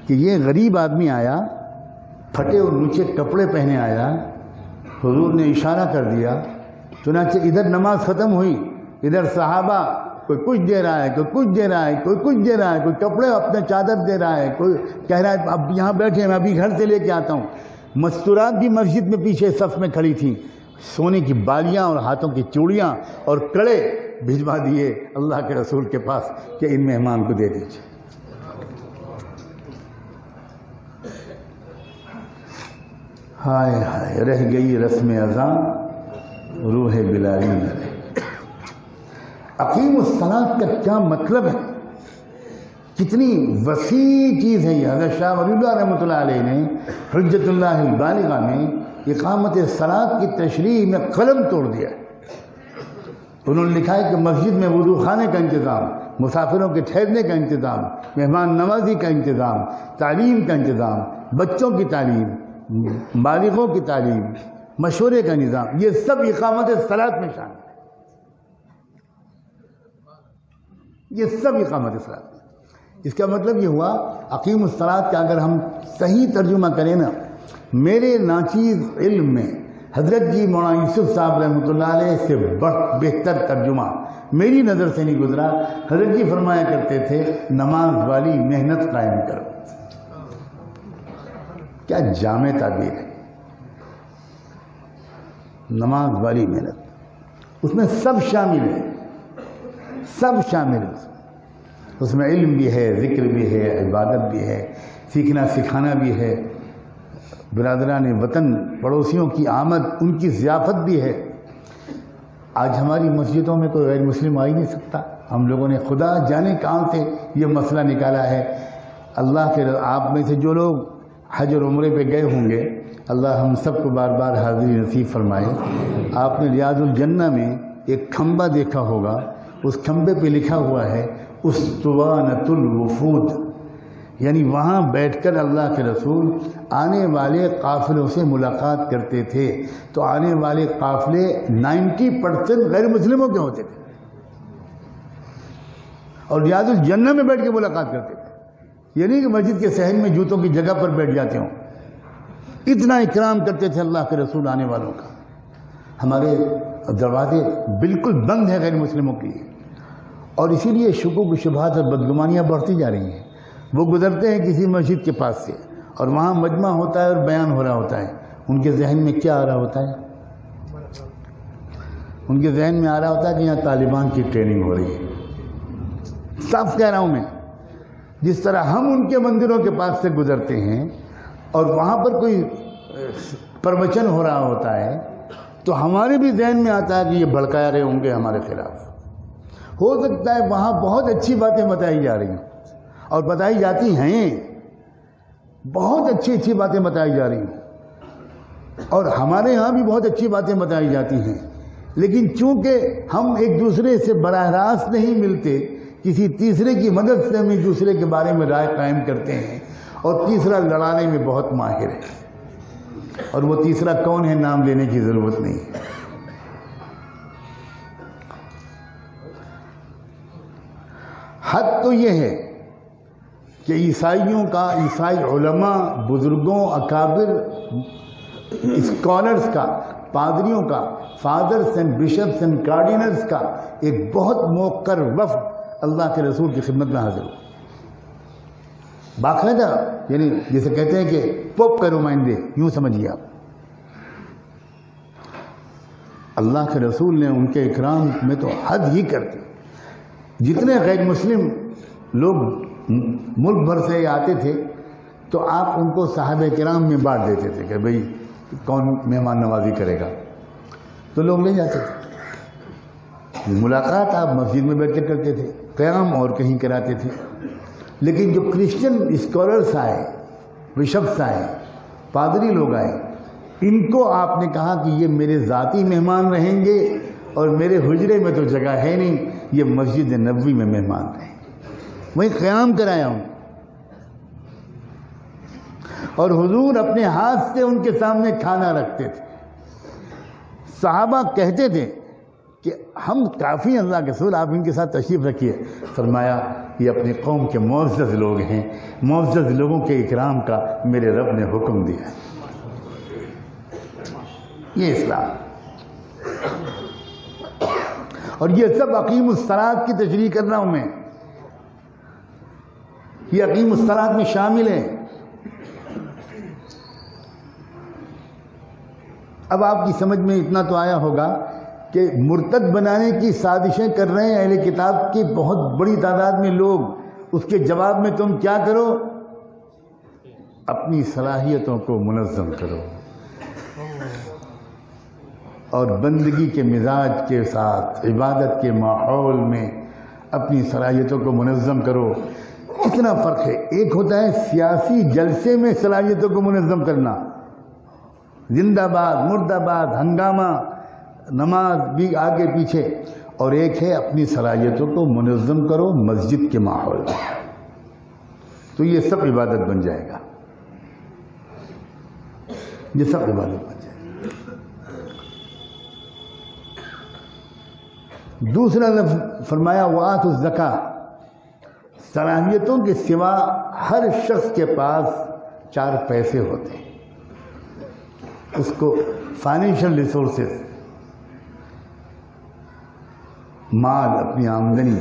کہ یہ غریب آدمی آیا، پھٹے اور نیچے کپڑے پہنے آیا، حضور نے اشارہ کر دیا۔ چنانچہ ادھر نماز ختم ہوئی، ادھر صحابہ کوئی کچھ دے رہا ہے، کوئی کچھ دے رہا ہے، کوئی کچھ دے رہا ہے، کوئی کپڑے اپنے چادر دے رہا ہے، کوئی کہہ رہا ہے اب یہاں بیٹھے میں ابھی گھر سے لے کے آتا ہوں۔ مستورات بھی مسجد میں پیچھے صف میں کھڑی تھیں، سونے کی بالیاں اور ہاتھوں کی چوڑیاں اور کڑے بھجوا دیے اللہ کے رسول کے پاس کہ ان مہمان کو دے دیجیے۔ ہائے ہائے رہ گئی رسم اذاں، روح بلالی نہ رہے۔ اقیم الصلاۃ کا کیا مطلب ہے؟ کتنی وسیع چیز ہے یہ۔ حضرت شاہ ولی اللہ رحمۃ اللہ علیہ نے حجت اللہ البالغہ میں اقامت صلاۃ کی تشریح میں قلم توڑ دیا۔ انہوں نے لکھا ہے کہ مسجد میں وضو خانے کا انتظام، مسافروں کے ٹھہرنے کا انتظام، مہمان نوازی کا انتظام، تعلیم کا انتظام، بچوں کی تعلیم، بالغوں کی تعلیم، مشورے کا نظام، یہ سب اقامت صلاۃ میں شامل ہے۔ یہ سب اقامت صلاۃ میں۔ اس کا مطلب یہ ہوا اقیم الصلاۃ کا اگر ہم صحیح ترجمہ کریں نا، میرے ناچیز علم میں حضرت جی مولانا یوسف صاحب رحمۃ اللہ علیہ سے بہتر ترجمہ میری نظر سے نہیں گزرا۔ حضرت جی فرمایا کرتے تھے نماز والی محنت قائم کرو۔ کیا جامع تعبیر ہے، نماز والی محنت، اس میں سب شامل ہے، سب شامل ہے۔ اس میں علم بھی ہے، ذکر بھی ہے، عبادت بھی ہے، سیکھنا سکھانا بھی ہے، برادران وطن پڑوسیوں کی آمد، ان کی ضیافت بھی ہے۔ آج ہماری مسجدوں میں کوئی غیر مسلم آ ہی نہیں سکتا۔ ہم لوگوں نے خدا جانے کہاں سے یہ مسئلہ نکالا ہے۔ اللہ کے آپ میں سے جو لوگ حج اور عمرے پہ گئے ہوں گے، اللہ ہم سب کو بار بار حاضری نصیب فرمائے۔ آپ نے ریاض الجنہ میں ایک کھمبا دیکھا ہوگا، اس کھمبے پہ لکھا ہوا ہے اسطوانۃ الوفود، یعنی وہاں بیٹھ کر اللہ کے رسول آنے والے قافلوں سے ملاقات کرتے تھے۔ تو آنے والے قافلے 90% غیر مسلموں کے ہوتے تھے، اور ریاض الجنہ میں بیٹھ کے ملاقات کرتے تھے۔ یہ نہیں کہ مسجد کے صحن میں جوتوں کی جگہ پر بیٹھ جاتے ہوں۔ اتنا اکرام کرتے تھے اللہ کے رسول آنے والوں کا۔ ہمارے دروازے بالکل بند ہیں غیر مسلموں کے لیے، اور اسی لیے شکوک و شبہات اور بدگمانیاں بڑھتی جا رہی ہیں۔ وہ گزرتے ہیں کسی مسجد کے پاس سے، اور وہاں مجمع ہوتا ہے اور بیان ہو رہا ہوتا ہے، ان کے ذہن میں کیا آ رہا ہوتا ہے؟ ان کے ذہن میں آ رہا ہوتا ہے کہ یہاں طالبان کی ٹریننگ ہو رہی ہے۔ صاف کہہ رہا ہوں میں، جس طرح ہم ان کے مندروں کے پاس سے گزرتے ہیں اور وہاں پر کوئی پروچن ہو رہا ہوتا ہے، تو ہمارے بھی ذہن میں آتا ہے کہ یہ بھڑکا رہے ہوں گے ہمارے خلاف۔ ہو سکتا ہے وہاں بہت اچھی باتیں بتائی جا رہی ہیں اور بتائی جاتی ہیں، بہت اچھی اچھی باتیں بتائی جا رہی ہیں، اور ہمارے ہاں بھی بہت اچھی باتیں بتائی جاتی ہیں، لیکن چونکہ ہم ایک دوسرے سے براہ راست نہیں ملتے، کسی تیسرے کی مدد سے ہم ایک دوسرے کے بارے میں رائے قائم کرتے ہیں، اور تیسرا لڑانے میں بہت ماہر ہے، اور وہ تیسرا کون ہے نام لینے کی ضرورت نہیں ہے۔ حد تو یہ ہے کہ عیسائیوں کا، عیسائی علماء، بزرگوں، اکابر، اسکالرز کا، پادریوں کا، فادرز اینڈ بشپس اینڈ کارڈینلز کا ایک بہت موقر وفد اللہ کے رسول کی خدمت میں حاضر ہو، باقاعدہ، یعنی جسے کہتے ہیں کہ پوپ کا نمائندے، یوں سمجھیے آپ۔ اللہ کے رسول نے ان کے اکرام میں تو حد ہی کر دی۔ جتنے غیر مسلم لوگ ملک بھر سے آتے تھے تو آپ ان کو صحابہ کرام میں بانٹ دیتے تھے کہ بھئی کون مہمان نوازی کرے گا، تو لوگ لے جاتے تھے۔ ملاقات آپ مسجد میں بیٹھ کے کرتے تھے، قیام اور کہیں کراتے تھے۔ لیکن جو کرسچن اسکالرس آئے، بشپس آئے، پادری لوگ آئے، ان کو آپ نے کہا کہ یہ میرے ذاتی مہمان رہیں گے، اور میرے حجرے میں تو جگہ ہے نہیں، یہ مسجد نبوی میں مہمان رہیں، وہیں قیام کرایا ہوں۔ اور حضور اپنے ہاتھ سے ان کے سامنے کھانا رکھتے تھے۔ صحابہ کہتے تھے کہ ہم کافی اللہ کے رسول، آپ ان کے ساتھ تشریف رکھیے۔ فرمایا یہ اپنی قوم کے معزز لوگ ہیں، معزز لوگوں کے اکرام کا میرے رب نے حکم دیا ہے۔ یہ اسلام، اور یہ سب اقیم الصلاۃ کی تشریح کر رہا ہوں میں، یہ اقیم الصلاۃ میں شامل ہے۔ اب آپ کی سمجھ میں اتنا تو آیا ہوگا کہ مرتد بنانے کی سازشیں کر رہے ہیں اہل کتاب کی بہت بڑی تعداد میں لوگ، اس کے جواب میں تم کیا کرو؟ اپنی صلاحیتوں کو منظم کرو، اور بندگی کے مزاج کے ساتھ عبادت کے ماحول میں اپنی صلاحیتوں کو منظم کرو۔ اتنا فرق ہے، ایک ہوتا ہے سیاسی جلسے میں صلاحیتوں کو منظم کرنا، زندہ باد، مردہ باد، ہنگامہ، نماز بھی آگے پیچھے، اور ایک ہے اپنی صلاحیتوں کو منظم کرو مسجد کے ماحول میں، تو یہ سب عبادت بن جائے گا، یہ سب عبادت بن جائے گا۔ دوسرا لفظ فرمایا وآتوا الزکاۃ، صلاحیتوں کے سوا ہر شخص کے پاس 4 پیسے ہوتے ہیں، اس کو فائنینشل ریسورسز، مال، اپنی آمدنی،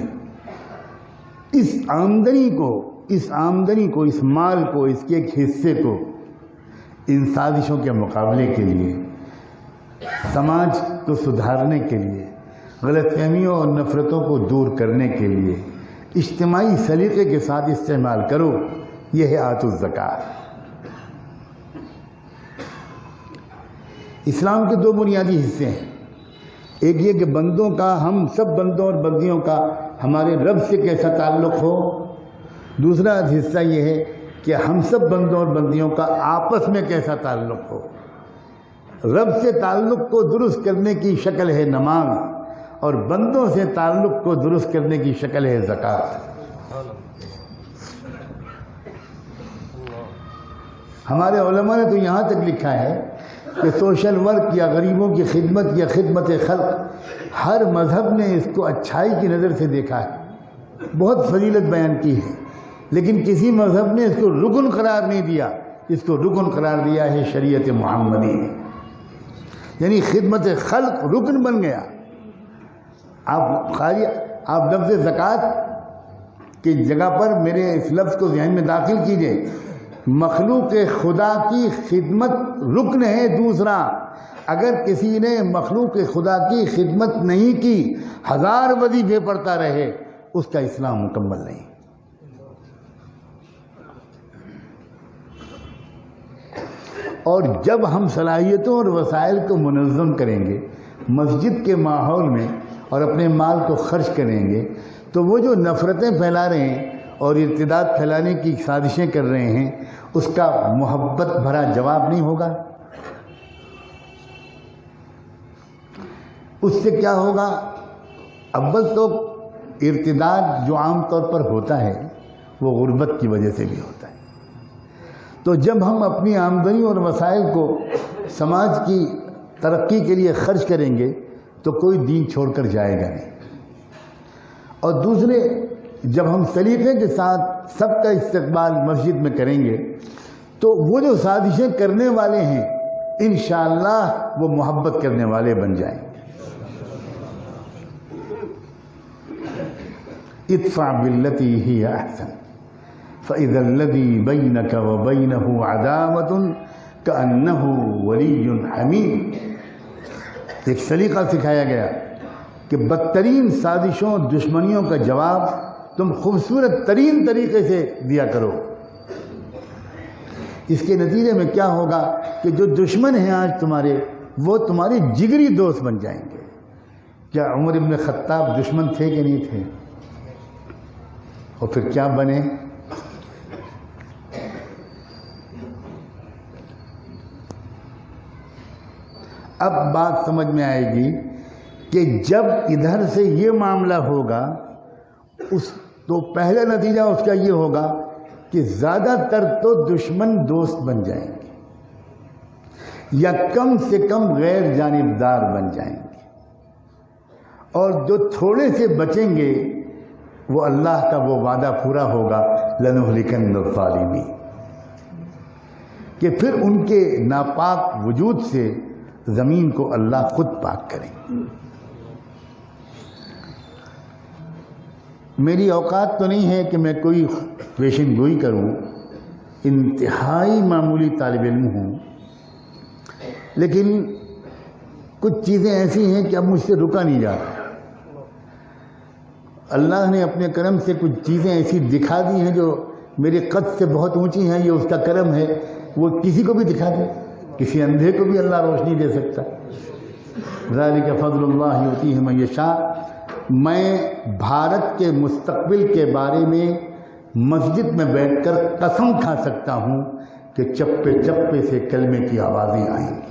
اس آمدنی کو، اس مال کو، اس کے ایک حصے کو ان سازشوں کے مقابلے کے لیے، سماج کو سدھارنے کے لیے، غلط فہمیوں اور نفرتوں کو دور کرنے کے لیے اجتماعی سلیقے کے ساتھ استعمال کرو۔ یہ ہے آتوا الزکاۃ۔ اسلام کے 2 بنیادی حصے ہیں، ایک یہ کہ بندوں کا، ہم سب بندوں اور بندیوں کا ہمارے رب سے کیسا تعلق ہو، دوسرا حصہ یہ ہے کہ ہم سب بندوں اور بندیوں کا آپس میں کیسا تعلق ہو۔ رب سے تعلق کو درست کرنے کی شکل ہے نماز، اور بندوں سے تعلق کو درست کرنے کی شکل ہے زکوٰۃ۔ ہمارے علماء نے تو یہاں تک لکھا ہے کہ سوشل ورک یا غریبوں کی خدمت یا خدمت خلق، ہر مذہب نے اس کو اچھائی کی نظر سے دیکھا ہے، بہت فضیلت بیان کی ہے، لیکن کسی مذہب نے اس کو رکن قرار نہیں دیا۔ اس کو رکن قرار دیا ہے شریعت محمدی نے، یعنی خدمت خلق رکن بن گیا۔ آپ لفظ زکوٰۃ کی جگہ پر میرے اس لفظ کو ذہن میں داخل کیجئے، مخلوق خدا کی خدمت رکن ہے۔ دوسرا، اگر کسی نے مخلوق خدا کی خدمت نہیں کی، 1000 وظیفے پڑھتا رہے، اس کا اسلام مکمل نہیں۔ اور جب ہم صلاحیتوں اور وسائل کو منظم کریں گے مسجد کے ماحول میں، اور اپنے مال کو خرچ کریں گے، تو وہ جو نفرتیں پھیلا رہے ہیں اور ارتداد پھیلانے کی سازشیں کر رہے ہیں، اس کا محبت بھرا جواب نہیں ہوگا؟ اس سے کیا ہوگا؟ اول تو ارتداد جو عام طور پر ہوتا ہے وہ غربت کی وجہ سے بھی ہوتا ہے۔ تو جب ہم اپنی آمدنی اور وسائل کو سماج کی ترقی کے لیے خرچ کریں گے تو کوئی دین چھوڑ کر جائے گا نہیں۔ اور دوسرے، جب ہم سلیقے کے ساتھ سب کا استقبال مسجد میں کریں گے تو وہ جو سازشیں کرنے والے ہیں انشاءاللہ وہ محبت کرنے والے بن جائیں گے۔ ادفع باللتی ہی احسن فاذا الذی بینک وبینہ عداوۃ کأنہ ولی حمیم۔ ایک سلیقہ سکھایا گیا کہ بدترین سازشوں اور دشمنیوں کا جواب تم خوبصورت ترین طریقے سے دیا کرو۔ اس کے نتیجے میں کیا ہوگا کہ جو دشمن ہیں آج تمہارے، وہ تمہارے جگری دوست بن جائیں گے۔ کیا عمر ابن خطاب دشمن تھے کہ نہیں تھے؟ اور پھر کیا بنے؟ اب بات سمجھ میں آئے گی کہ جب ادھر سے یہ معاملہ ہوگا تو پہلا نتیجہ اس کا یہ ہوگا کہ زیادہ تر تو دشمن دوست بن جائیں گے یا کم سے کم غیر جانبدار بن جائیں گے، اور جو تھوڑے سے بچیں گے وہ اللہ کا وہ وعدہ پورا ہوگا لَنُهْلِكَنَّ الظَّالِمِينَ، کہ پھر ان کے ناپاک وجود سے زمین کو اللہ خود پاک کریں۔ میری اوقات تو نہیں ہے کہ میں کوئی پیشن گوئی کروں، انتہائی معمولی طالب علم ہوں، لیکن کچھ چیزیں ایسی ہیں کہ اب مجھ سے رکا نہیں جاتا۔ اللہ نے اپنے کرم سے کچھ چیزیں ایسی دکھا دی ہیں جو میرے قد سے بہت اونچی ہیں، یہ اس کا کرم ہے، وہ کسی کو بھی دکھا دے، کسی اندھے کو بھی اللہ روشنی دے سکتا۔ ذالک فضل اللہ یؤتیہ من یشاء۔ میں بھارت کے مستقبل کے بارے میں مسجد میں بیٹھ کر قسم کھا سکتا ہوں کہ چپے چپے سے کلمے کی آوازیں آئیں گی۔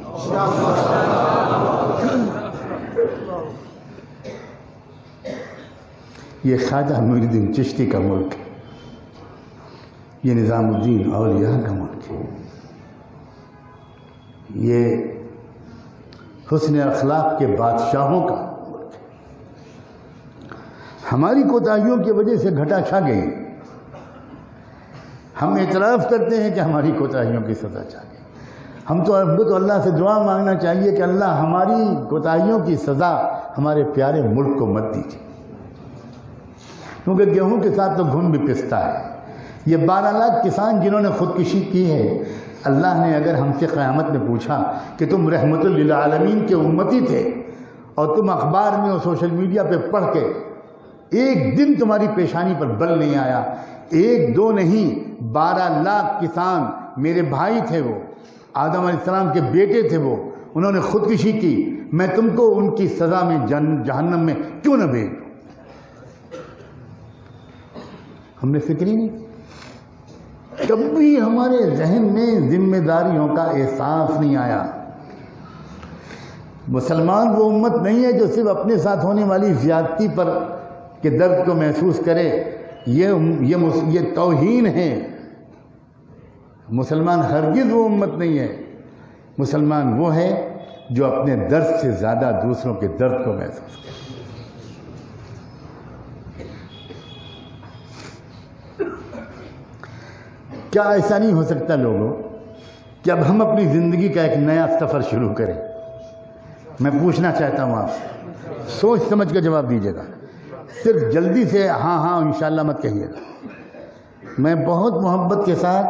یہ خواجہ معین الدین چشتی کا ملک ہے، یہ نظام الدین اولیاء کا ملک ہے، یہ حسن اخلاق کے بادشاہوں کا ملک ہے۔ ہماری کوتاہیوں کی وجہ سے گھٹا چھا گئی، ہم اعتراف کرتے ہیں کہ ہماری کوتاہیوں کی سزا چھا گئی۔ ہم تو اللہ سے دعا مانگنا چاہیے کہ اللہ ہماری کوتاہیوں کی سزا ہمارے پیارے ملک کو مت دیجیے، کیونکہ گیہوں کے ساتھ تو گھن بھی پستا ہے۔ یہ 12 لاکھ کسان جنہوں نے خودکشی کی ہے، اللہ نے اگر ہم سے قیامت میں پوچھا کہ تم رحمت للعالمین کے امتی تھے اور تم اخبار میں اور سوشل میڈیا پہ پڑھ کے ایک دن تمہاری پیشانی پر بل نہیں آیا، 1-2 نہیں 12 لاکھ کسان میرے بھائی تھے، وہ آدم علیہ السلام کے بیٹے تھے، وہ انہوں نے خودکشی کی، میں تم کو ان کی سزا میں جہنم میں کیوں نہ بھیج دوں؟ ہم نے فکر ہی نہیں، کبھی ہمارے ذہن میں ذمہ داریوں کا احساس نہیں آیا۔ مسلمان وہ امت نہیں ہے جو صرف اپنے ساتھ ہونے والی زیادتی پر کے درد کو محسوس کرے، یہ توہین ہے۔ مسلمان ہرگز وہ امت نہیں ہے، مسلمان وہ ہے جو اپنے درد سے زیادہ دوسروں کے درد کو محسوس کرے۔ کیا ایسا نہیں ہو سکتا لوگوں کہ اب ہم اپنی زندگی کا ایک نیا سفر شروع کریں؟ میں پوچھنا چاہتا ہوں آپ سے، سوچ سمجھ کے جواب دیجیے گا، صرف جلدی سے ہاں ہاں انشاءاللہ مت کہیے گا۔ میں بہت محبت کے ساتھ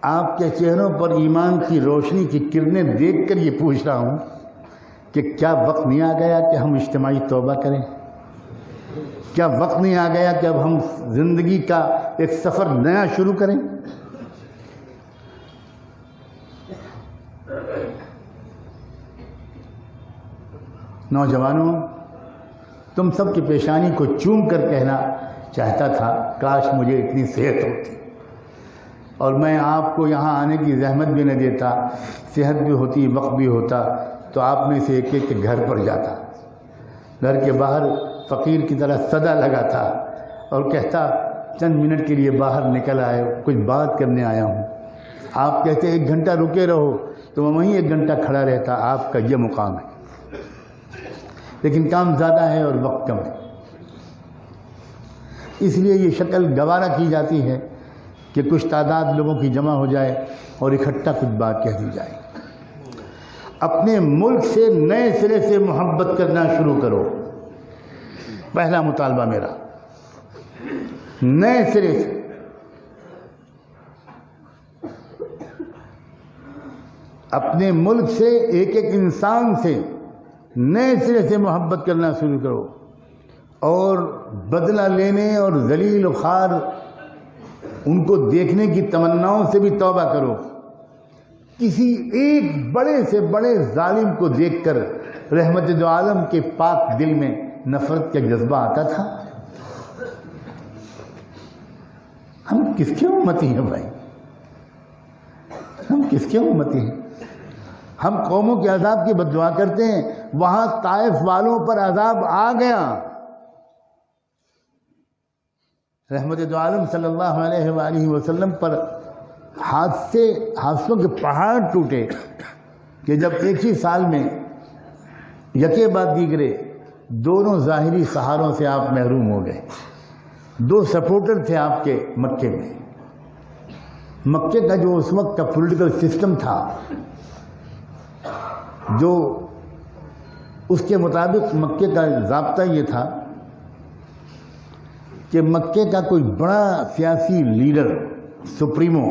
آپ کے چہروں پر ایمان کی روشنی کی کرنیں دیکھ کر یہ پوچھ رہا ہوں کہ کیا وقت نہیں آ گیا کہ ہم اجتماعی توبہ کریں؟ کیا وقت نہیں آ گیا کہ اب ہم زندگی کا ایک سفر نیا شروع کریں؟ نوجوانوں، تم سب کی پیشانی کو چوم کر کہنا چاہتا تھا کاش مجھے اتنی صحت ہوتی اور میں آپ کو یہاں آنے کی زحمت بھی نہ دیتا، صحت بھی ہوتی، وقت بھی ہوتا، تو آپ میں سے ایک ایک کے گھر پر جاتا، گھر کے باہر فقیر کی طرح صدا لگاتا اور کہتا چند منٹ کے لیے باہر نکل آئے، کچھ بات کرنے آیا ہوں۔ آپ کہتے 1 گھنٹہ رکے رہو، تو میں وہیں 1 گھنٹہ کھڑا رہتا۔ آپ کا یہ مقام ہے، لیکن کام زیادہ ہے اور وقت کم ہے، اس لیے یہ شکل گوارا کی جاتی ہے کہ کچھ تعداد لوگوں کی جمع ہو جائے اور اکٹھا کچھ بات کہہ دی جائے۔ اپنے ملک سے نئے سرے سے محبت کرنا شروع کرو، پہلا مطالبہ میرا، نئے سرے سے۔ اپنے ملک سے، ایک ایک انسان سے نئے سرے سے محبت کرنا شروع کرو، اور بدلہ لینے اور ذلیل و خوار ان کو دیکھنے کی تمناؤں سے بھی توبہ کرو۔ کسی ایک بڑے سے بڑے ظالم کو دیکھ کر رحمت دو عالم کے پاک دل میں نفرت کا جذبہ آتا تھا؟ ہم کس کے امتی ہیں بھائی؟ ہم کس کے امتی ہیں؟ ہم قوموں کے عذاب کی بد دعا کرتے ہیں، وہاں طائف والوں پر عذاب آ گیا، رحمت دو عالم صلی اللہ علیہ وآلہ وسلم پر حادثوں کے پہاڑ ٹوٹے کہ جب ایک ہی سال میں یکے بعد دیگرے دونوں ظاہری سہاروں سے آپ محروم ہو گئے۔ 2 سپورٹر تھے آپ کے مکے میں۔ مکے کا جو اس وقت کا پولیٹیکل سسٹم تھا، جو اس کے مطابق مکے کا ضابطہ یہ تھا کہ مکے کا کوئی بڑا سیاسی لیڈر، سپریمو،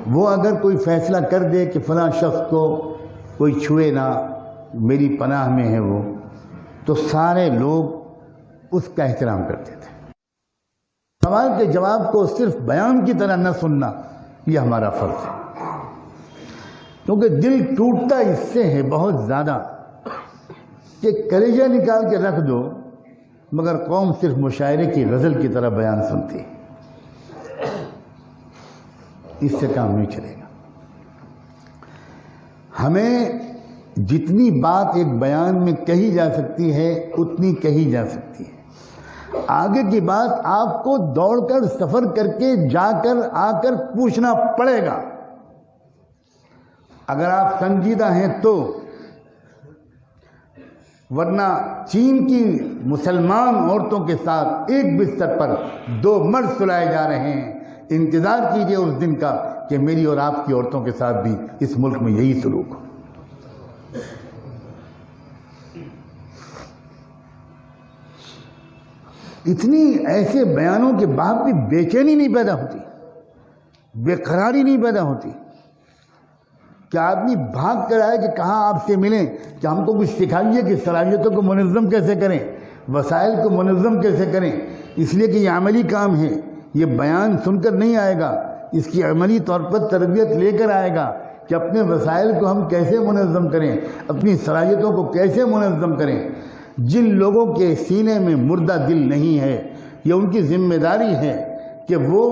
وہ اگر کوئی فیصلہ کر دے کہ فلاں شخص کو کوئی چھوئے نہ، میری پناہ میں ہے وہ، تو سارے لوگ اس کا احترام کرتے تھے۔ سوال کے جواب کو صرف بیان کی طرح نہ سننا، یہ ہمارا فرض ہے، کیونکہ دل ٹوٹتا اس سے ہے بہت زیادہ کہ کلیجہ نکال کے رکھ دو، مگر قوم صرف مشاعرے کی غزل کی طرح بیان سنتی ہے۔ اس سے کام نہیں چلے گا۔ ہمیں جتنی بات ایک بیان میں کہی جا سکتی ہے اتنی کہی جا سکتی ہے، آگے کی بات آپ کو دوڑ کر سفر کر کے جا کر آ کر پوچھنا پڑے گا، اگر آپ سنجیدہ ہیں تو، ورنہ چین کی مسلمان عورتوں کے ساتھ ایک بستر پر 2 مرد سلائے جا رہے ہیں۔ انتظار کیجئے اس دن کا کہ میری اور آپ کی عورتوں کے ساتھ بھی اس ملک میں یہی سلوک ہو۔ اتنی ایسے بیانوں کے بعد بھی بے چینی نہیں پیدا ہوتی، بے قراری نہیں پیدا ہوتی کہ آدمی بھاگ کر آئے کہ کہاں آپ سے ملیں، کہ ہم کو کچھ سکھائیے کہ صلاحیتوں کو منظم کیسے کریں، وسائل کو منظم کیسے کریں، اس لیے کہ یہ عملی کام ہے، یہ بیان سن کر نہیں آئے گا، اس کی عملی طور پر تربیت لے کر آئے گا کہ اپنے وسائل کو ہم کیسے منظم کریں، اپنی صلاحیتوں کو کیسے منظم کریں۔ جن لوگوں کے سینے میں مردہ دل نہیں ہے، یہ ان کی ذمہ داری ہے کہ وہ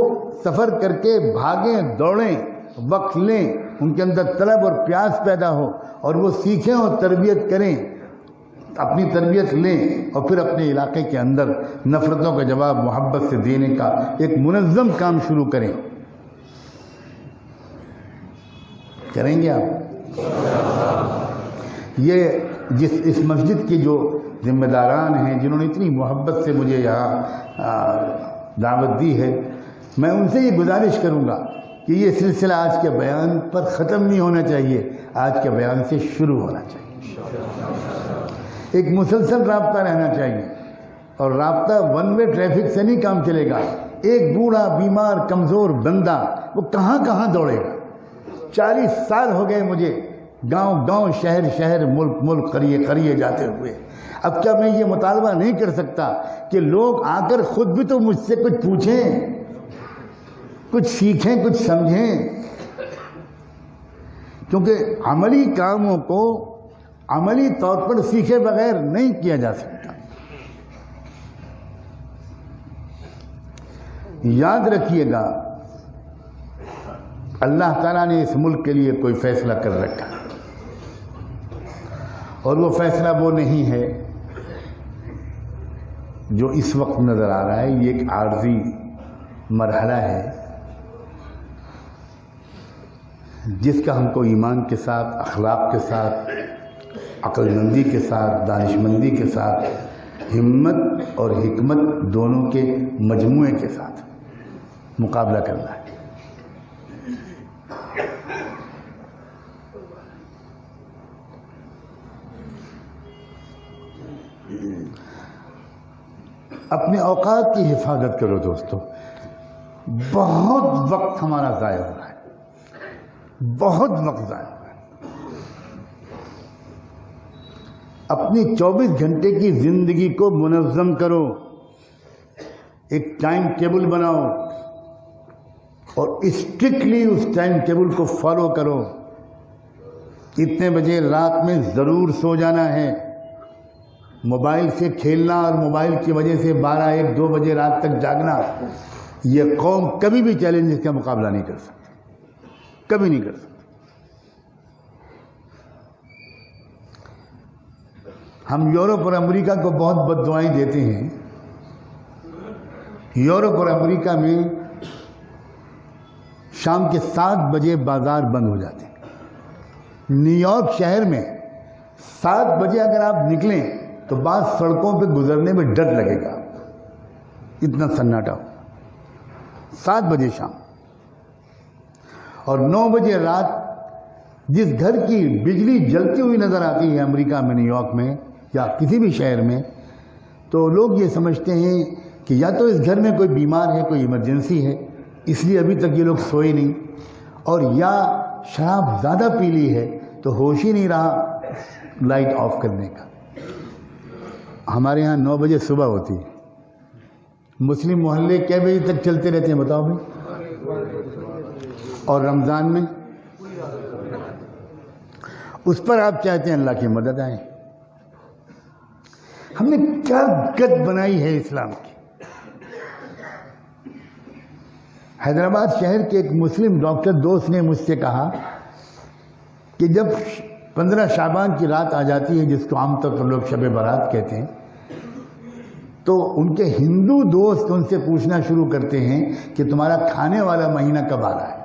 سفر کر کے بھاگیں، دوڑیں، وقت لیں، ان کے اندر طلب اور پیاس پیدا ہو اور وہ سیکھیں اور تربیت کریں، اپنی تربیت لیں، اور پھر اپنے علاقے کے اندر نفرتوں کا جواب محبت سے دینے کا ایک منظم کام شروع کریں۔ کریں گے آپ؟ یہ اس مسجد کی جو ذمہ داران ہیں، جنہوں نے اتنی محبت سے مجھے یہاں دعوت دی ہے، میں ان سے یہ گزارش کروں گا کہ یہ سلسلہ آج کے بیان پر ختم نہیں ہونا چاہیے، آج کے بیان سے شروع ہونا چاہیے، ایک مسلسل رابطہ رہنا چاہیے، اور رابطہ 1 وے ٹریفک سے نہیں کام چلے گا۔ ایک بوڑھا بیمار کمزور بندہ وہ کہاں کہاں دوڑے گا؟ 40 سال ہو گئے مجھے گاؤں گاؤں، شہر شہر، ملک ملک، قریے قریے جاتے ہوئے۔ اب کیا میں یہ مطالبہ نہیں کر سکتا کہ لوگ آ کر خود بھی تو مجھ سے کچھ پوچھیں، کچھ سیکھیں، کچھ سمجھیں؟ کیونکہ عملی کاموں کو عملی طور پر سیکھے بغیر نہیں کیا جا سکتا۔ یاد رکھیے گا اللہ تعالیٰ نے اس ملک کے لیے کوئی فیصلہ کر رکھا اور وہ فیصلہ وہ نہیں ہے جو اس وقت نظر آ رہا ہے. یہ ایک عارضی مرحلہ ہے جس کا ہم کو ایمان کے ساتھ، اخلاق کے ساتھ، عقل مندی کے ساتھ، دانش مندی کے ساتھ، ہمت اور حکمت دونوں کے مجموعے کے ساتھ مقابلہ کرنا ہے. اپنے اوقات کی حفاظت کرو دوستو. بہت وقت ہمارا ضائع ہو رہا ہے، بہت وقت ضائع ہو رہا ہے. اپنی 24 گھنٹے کی زندگی کو منظم کرو، ایک ٹائم ٹیبل بناؤ اور اسٹرکٹلی اس ٹائم ٹیبل کو فالو کرو. اتنے بجے رات میں ضرور سو جانا ہے. موبائل سے کھیلنا اور موبائل کی وجہ سے 12، 1، 2 بجے رات تک جاگنا، یہ قوم کبھی بھی چیلنج کا مقابلہ نہیں کر سکتی، کبھی نہیں کر سکتی. ہم یورپ اور امریکہ کو بہت بد دعائیں دیتے ہیں. یورپ اور امریکہ میں شام کے 7 بجے بازار بند ہو جاتے ہیں. نیو یارک شہر میں 7 بجے اگر آپ نکلیں تو بعض سڑکوں پہ گزرنے میں ڈر لگے گا، اتنا سناٹا ہو. 7 بجے شام اور 9 بجے رات جس گھر کی بجلی جلتی ہوئی نظر آتی ہے امریکہ میں، نیو یارک میں یا کسی بھی شہر میں، تو لوگ یہ سمجھتے ہیں کہ یا تو اس گھر میں کوئی بیمار ہے، کوئی ایمرجنسی ہے، اس لیے ابھی تک یہ لوگ سوئے نہیں، اور یا شراب زیادہ پی لی ہے تو ہوش ہی نہیں رہا لائٹ آف کرنے کا. ہمارے ہاں 9 بجے صبح ہوتی ہے. مسلم محلے کئے بجے تک چلتے رہتے ہیں بتاؤ بھائی؟ اور رمضان میں اس پر آپ چاہتے ہیں اللہ کی مدد آئے. ہم نے کیا گت بنائی ہے اسلام کی. حیدرآباد شہر کے ایک مسلم ڈاکٹر دوست نے مجھ سے کہا کہ جب 15 شعبان کی رات آ جاتی ہے، جس کو عام طور پر لوگ شب برات کہتے ہیں، تو ان کے ہندو دوست ان سے پوچھنا شروع کرتے ہیں کہ تمہارا کھانے والا مہینہ کب آ رہا ہے.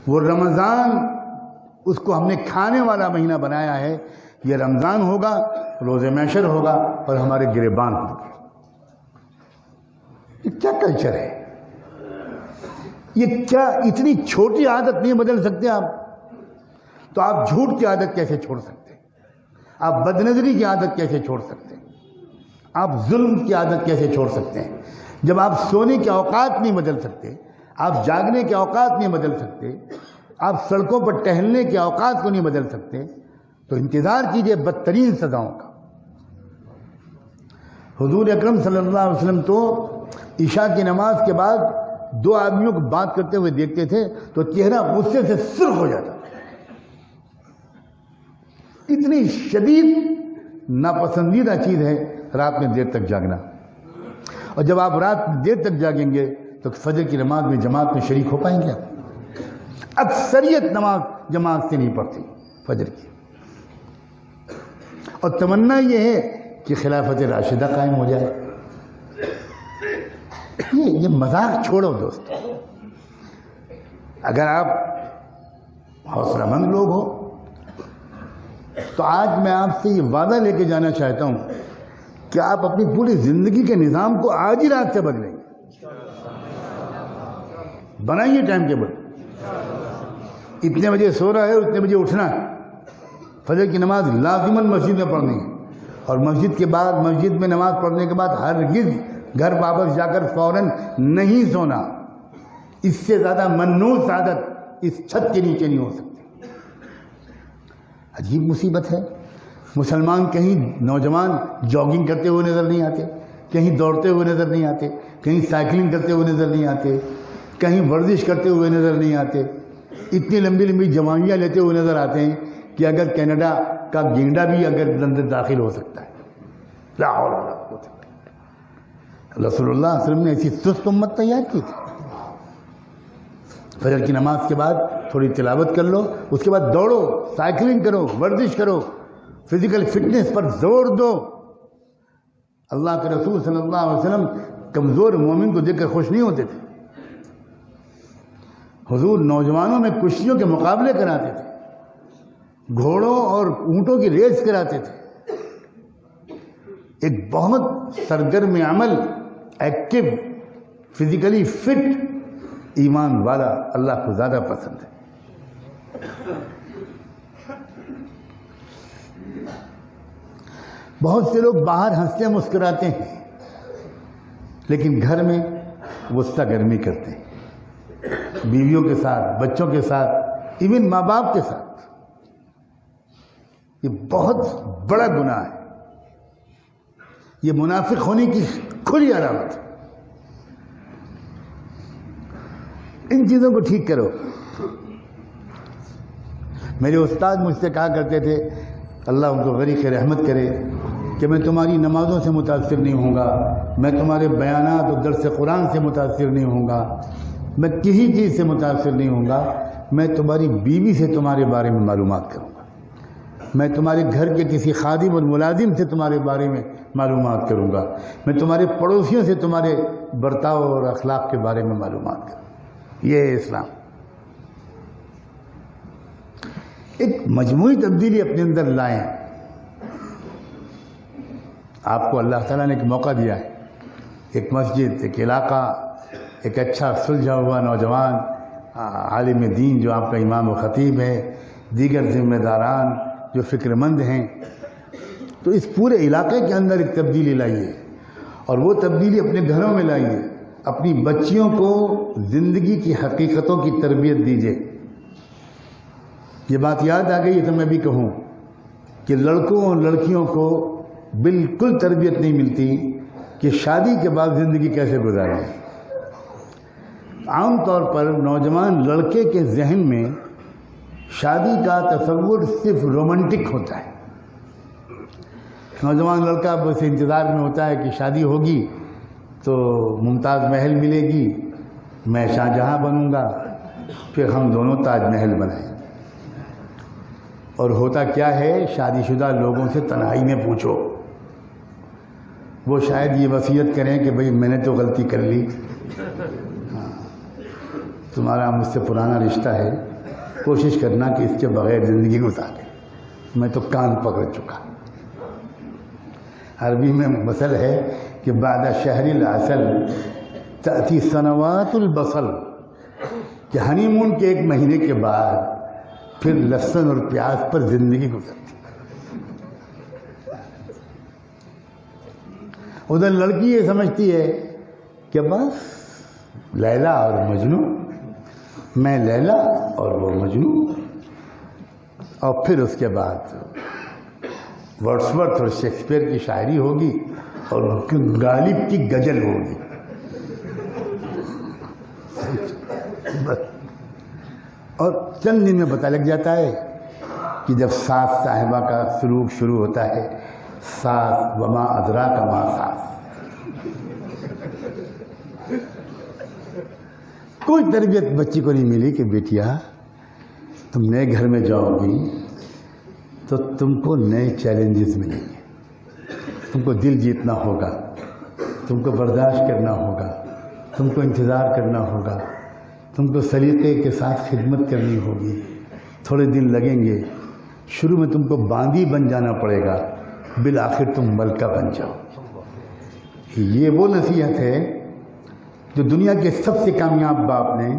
وہ رمضان، اس کو ہم نے کھانے والا مہینہ بنایا ہے. یہ رمضان ہوگا، روزے محشر ہوگا اور ہمارے گریبان ہوں گے. یہ کیا کلچر ہے؟ یہ کیا اتنی چھوٹی عادت نہیں بدل سکتے آپ؟ تو آپ جھوٹ کی عادت کیسے چھوڑ سکتے ہیں؟ آپ بدنظری کی عادت کیسے چھوڑ سکتے ہیں؟ آپ ظلم کی عادت کیسے چھوڑ سکتے ہیں؟ جب آپ سونے کے اوقات نہیں بدل سکتے، آپ جاگنے کے اوقات نہیں بدل سکتے، آپ سڑکوں پر ٹہلنے کے اوقات کو نہیں بدل سکتے، تو انتظار کیجئے بدترین سزاؤں کا. حضور اکرم صلی اللہ علیہ وسلم تو عشاء کی نماز کے بعد 2 آدمیوں کو بات کرتے ہوئے دیکھتے تھے تو چہرہ غصے سے سرخ ہو جاتا. اتنی شدید ناپسندیدہ چیز ہے رات میں دیر تک جاگنا. اور جب آپ رات میں دیر تک جاگیں گے تو فجر کی نماز میں جماعت میں شریک ہو پائیں گے؟ اکثریت نماز جماعت سے نہیں پڑھتی فجر کی. اور تمنا یہ ہے کہ خلافت راشدہ قائم ہو جائے. یہ مذاق چھوڑو دوست. اگر آپ حوصلہ مند لوگ ہو تو آج میں آپ سے یہ وعدہ لے کے جانا چاہتا ہوں کہ آپ اپنی پوری زندگی کے نظام کو آج ہی رات سے بدلیں گے. بنائیے ٹائم ٹیبل. اتنے بجے سو رہا ہے، اتنے بجے اٹھنا ہے. فجر کی نماز لازماً مسجد میں پڑھنی ہے، اور مسجد کے بعد، مسجد میں نماز پڑھنے کے بعد ہرگز گھر واپس جا کر فوراً نہیں سونا. اس سے زیادہ منحوس عادت اس چھت کے نیچے نہیں ہو سکتی. عجیب مصیبت ہے. مسلمان کہیں نوجوان جاگنگ کرتے ہوئے نظر نہیں آتے، کہیں دوڑتے ہوئے نظر نہیں آتے، کہیں سائیکلنگ کرتے ہوئے نظر نہیں آتے، کہیں ورزش کرتے ہوئے نظر نہیں آتے. اتنی لمبی لمبی جوانیاں لیتے ہوئے نظر آتے ہیں کہ اگر کینیڈا کا گینڈا بھی اگر اندر داخل ہو سکتا ہے. لا حول ولا قوت. رسول اللہ صلی اللہ علیہ وسلم نے ایسی سست امت تیار کی تھی. فجر کی نماز کے بعد تھوڑی تلاوت کر لو، اس کے بعد دوڑو، سائیکلنگ کرو، ورزش کرو، فزیکل فٹنس پر زور دو. اللہ کے رسول صلی اللہ علیہ وسلم کمزور مومن کو دیکھ کر خوش نہیں ہوتے تھے. حضور نوجوانوں میں کشتیوں کے مقابلے کراتے تھے، گھوڑوں اور اونٹوں کی ریس کراتے تھے. ایک بہت سرگرم عمل، ایکٹیو، فزیکلی فٹ ایمان والا اللہ کو زیادہ پسند ہے. بہت سے لوگ باہر ہنستے مسکراتے ہیں لیکن گھر میں غصہ گرمی کرتے ہیں، بیویوں کے ساتھ، بچوں کے ساتھ، ایون ماں باپ کے ساتھ. یہ بہت بڑا گناہ ہے، یہ منافق ہونے کی کھلی علامت ہے. ان چیزوں کو ٹھیک کرو. میرے استاد مجھ سے کہا کرتے تھے، اللہ ان کو غریق رحمت کرے، کہ میں تمہاری نمازوں سے متاثر نہیں ہوں گا، میں تمہارے بیانات اور درس قرآن سے متاثر نہیں ہوں گا، میں کسی چیز سے متاثر نہیں ہوں گا، میں تمہاری بیوی سے تمہارے بارے میں معلومات کروں گا، میں تمہارے گھر کے کسی خادم اور ملازم سے تمہارے بارے میں معلومات کروں گا، میں تمہارے پڑوسیوں سے تمہارے برتاؤ اور اخلاق کے بارے میں معلومات کروں گا. یہ ہے اسلام. ایک مجموعی تبدیلی اپنے اندر لائیں. آپ کو اللہ تعالیٰ نے ایک موقع دیا ہے، ایک مسجد، ایک علاقہ، ایک اچھا سلجھا ہوا نوجوان عالم دین جو آپ کا امام و خطیب ہے، دیگر ذمہ داران جو فکر مند ہیں. تو اس پورے علاقے کے اندر ایک تبدیلی لائیے، اور وہ تبدیلی اپنے گھروں میں لائیے. اپنی بچیوں کو زندگی کی حقیقتوں کی تربیت دیجیے. یہ بات یاد آ گئی تو میں بھی کہوں کہ لڑکوں اور لڑکیوں کو بالکل تربیت نہیں ملتی کہ شادی کے بعد زندگی کیسے گزاریں. عام طور پر نوجوان لڑکے کے ذہن میں شادی کا تصور صرف رومانٹک ہوتا ہے. نوجوان لڑکا بس انتظار میں ہوتا ہے کہ شادی ہوگی تو ممتاز محل ملے گی، میں شاہجہاں بنوں گا، پھر ہم دونوں تاج محل بنائیں. اور ہوتا کیا ہے، شادی شدہ لوگوں سے تنہائی میں پوچھو، وہ شاید یہ وصیت کریں کہ بھئی میں نے تو غلطی کر لی، تمہارا مجھ سے پرانا رشتہ ہے، کوشش کرنا کہ اس کے بغیر زندگی گزارے، میں تو کان پکڑ چکا. عربی میں مثل ہے کہ بعد شہر العسل تأتی سنوات البصل، کہ ہنی مون کے ایک مہینے کے بعد پھر لہسن اور پیاز پر زندگی گزرتی. ادھر لڑکی یہ سمجھتی ہے کہ بس لیلا اور مجنو، میں لیلا اور وہ مجنو، اور پھر اس کے بعد ورڈسورتھ اور شیکسپیئر کی شاعری ہوگی اور غالب کی غزل ہوگی. اور چند دن میں پتہ لگ جاتا ہے کہ جب ساس صاحبہ کا سلوک شروع ہوتا ہے، ساس وما ادراک ما ساس. کوئی تربیت بچی کو نہیں ملی کہ بیٹیا تم نئے گھر میں جاؤ گی تو تم کو نئے چیلنجز ملیں گے، تم کو دل جیتنا ہوگا، تم کو برداشت کرنا ہوگا، تم کو انتظار کرنا ہوگا، تم کو سلیقے کے ساتھ خدمت کرنی ہوگی. تھوڑے دن لگیں گے، شروع میں تم کو باندی بن جانا پڑے گا، بالآخر تم ملکہ بن جاؤ. یہ وہ نصیحت ہے جو دنیا کے سب سے کامیاب باپ نے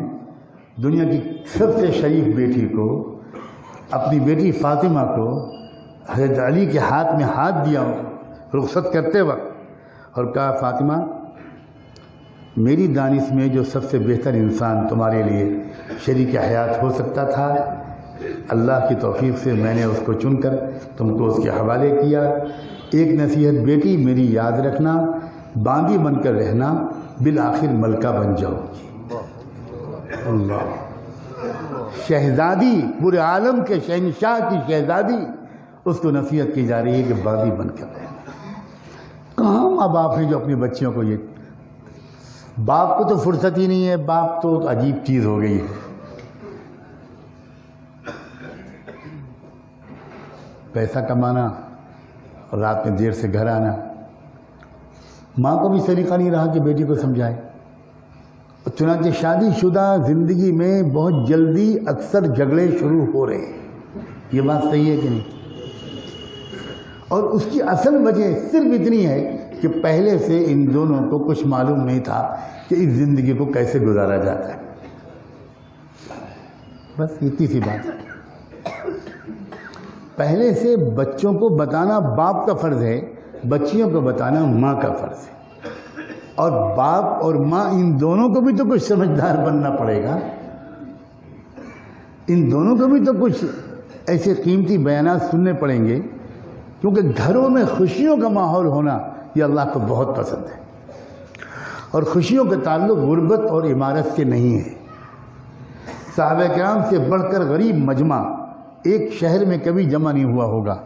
دنیا کی سب سے شریف بیٹی کو، اپنی بیٹی فاطمہ کو حضرت علی کے ہاتھ میں ہاتھ دیا رخصت کرتے وقت، اور کہا فاطمہ میری دانش میں جو سب سے بہتر انسان تمہارے لیے شریک حیات ہو سکتا تھا، اللہ کی توفیق سے میں نے اس کو چن کر تم کو اس کے حوالے کیا. ایک نصیحت بیٹی میری یاد رکھنا، باندی بن کر رہنا، بالآخر ملکہ بن جاؤ. اللہ، شہزادی، پورے عالم کے شہنشاہ کی شہزادی، اس کو نصیحت کی جا رہی ہے کہ باندی بن کر رہنا. کہاں ماں باپ ہیں جو اپنی بچیوں کو یہ باپ کو تو فرصت ہی نہیں ہے، باپ تو عجیب چیز ہو گئی ہے. پیسہ کمانا اور رات میں دیر سے گھر آنا. ماں کو بھی سلیقہ نہیں رہا کہ بیٹی کو سمجھائے. چنانچہ شادی شدہ زندگی میں بہت جلدی اکثر جھگڑے شروع ہو رہے ہیں. یہ بات صحیح ہے کہ نہیں؟ اور اس کی اصل وجہ صرف اتنی ہے کہ پہلے سے ان دونوں کو کچھ معلوم نہیں تھا کہ اس زندگی کو کیسے گزارا جاتا ہے. بس اتنی سی بات ہے. پہلے سے بچوں کو بتانا باپ کا فرض ہے، بچیوں کو بتانا ماں کا فرض ہے. اور باپ اور ماں ان دونوں کو بھی تو کچھ سمجھدار بننا پڑے گا. ان دونوں کو بھی تو کچھ ایسے قیمتی بیانات سننے پڑیں گے، کیونکہ گھروں میں خوشیوں کا ماحول ہونا یہ اللہ کو بہت پسند ہے. اور خوشیوں کا تعلق غربت اور عمارت سے نہیں ہے. صحابہ کرام سے بڑھ کر غریب مجمع ایک شہر میں کبھی جمع نہیں ہوا ہوگا،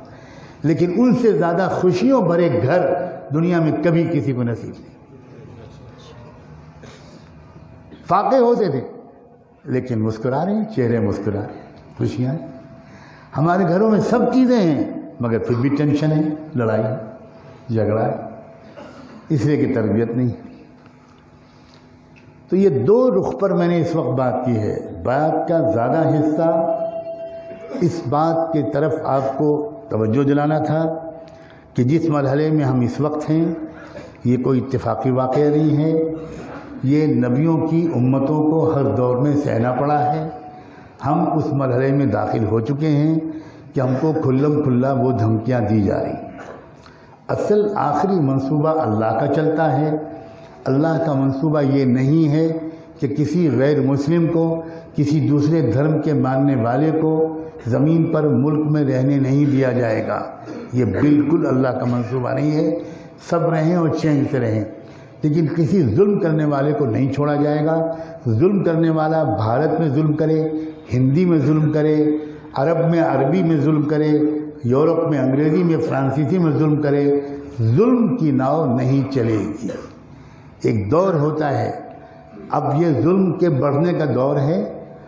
لیکن ان سے زیادہ خوشیوں بھرے گھر دنیا میں کبھی کسی کو نصیب نہیں. فاقے ہوتے تھے لیکن مسکرا رہے ہیں، چہرے مسکرا رہے ہیں، خوشیاں ہیں. ہمارے گھروں میں سب چیزیں ہیں مگر پھر بھی ٹینشن ہے، لڑائی ہے، جھگڑا ہے، اس لیے کہ تربیت نہیں. تو یہ دو رخ پر میں نے اس وقت بات کی ہے. بات کا زیادہ حصہ اس بات کی طرف آپ کو توجہ دلانا تھا کہ جس مرحلے میں ہم اس وقت ہیں یہ کوئی اتفاقی واقعہ نہیں ہے. یہ نبیوں کی امتوں کو ہر دور میں سہنا پڑا ہے. ہم اس مرحلے میں داخل ہو چکے ہیں کہ ہم کو کھلم کھلا وہ دھمکیاں دی جا رہی ہیں. اصل آخری منصوبہ اللہ کا چلتا ہے. اللہ کا منصوبہ یہ نہیں ہے کہ کسی غیر مسلم کو، کسی دوسرے دھرم کے ماننے والے کو زمین پر ملک میں رہنے نہیں دیا جائے گا. یہ بالکل اللہ کا منصوبہ نہیں ہے. سب رہیں اور چین سے رہیں، لیکن کسی ظلم کرنے والے کو نہیں چھوڑا جائے گا. ظلم کرنے والا بھارت میں ظلم کرے، ہندی میں ظلم کرے، عرب میں عربی میں ظلم کرے، یورپ میں انگریزی میں فرانسیسی میں ظلم کرے، ظلم کی ناؤ نہیں چلے گی. ایک دور ہوتا ہے، اب یہ ظلم کے بڑھنے کا دور ہے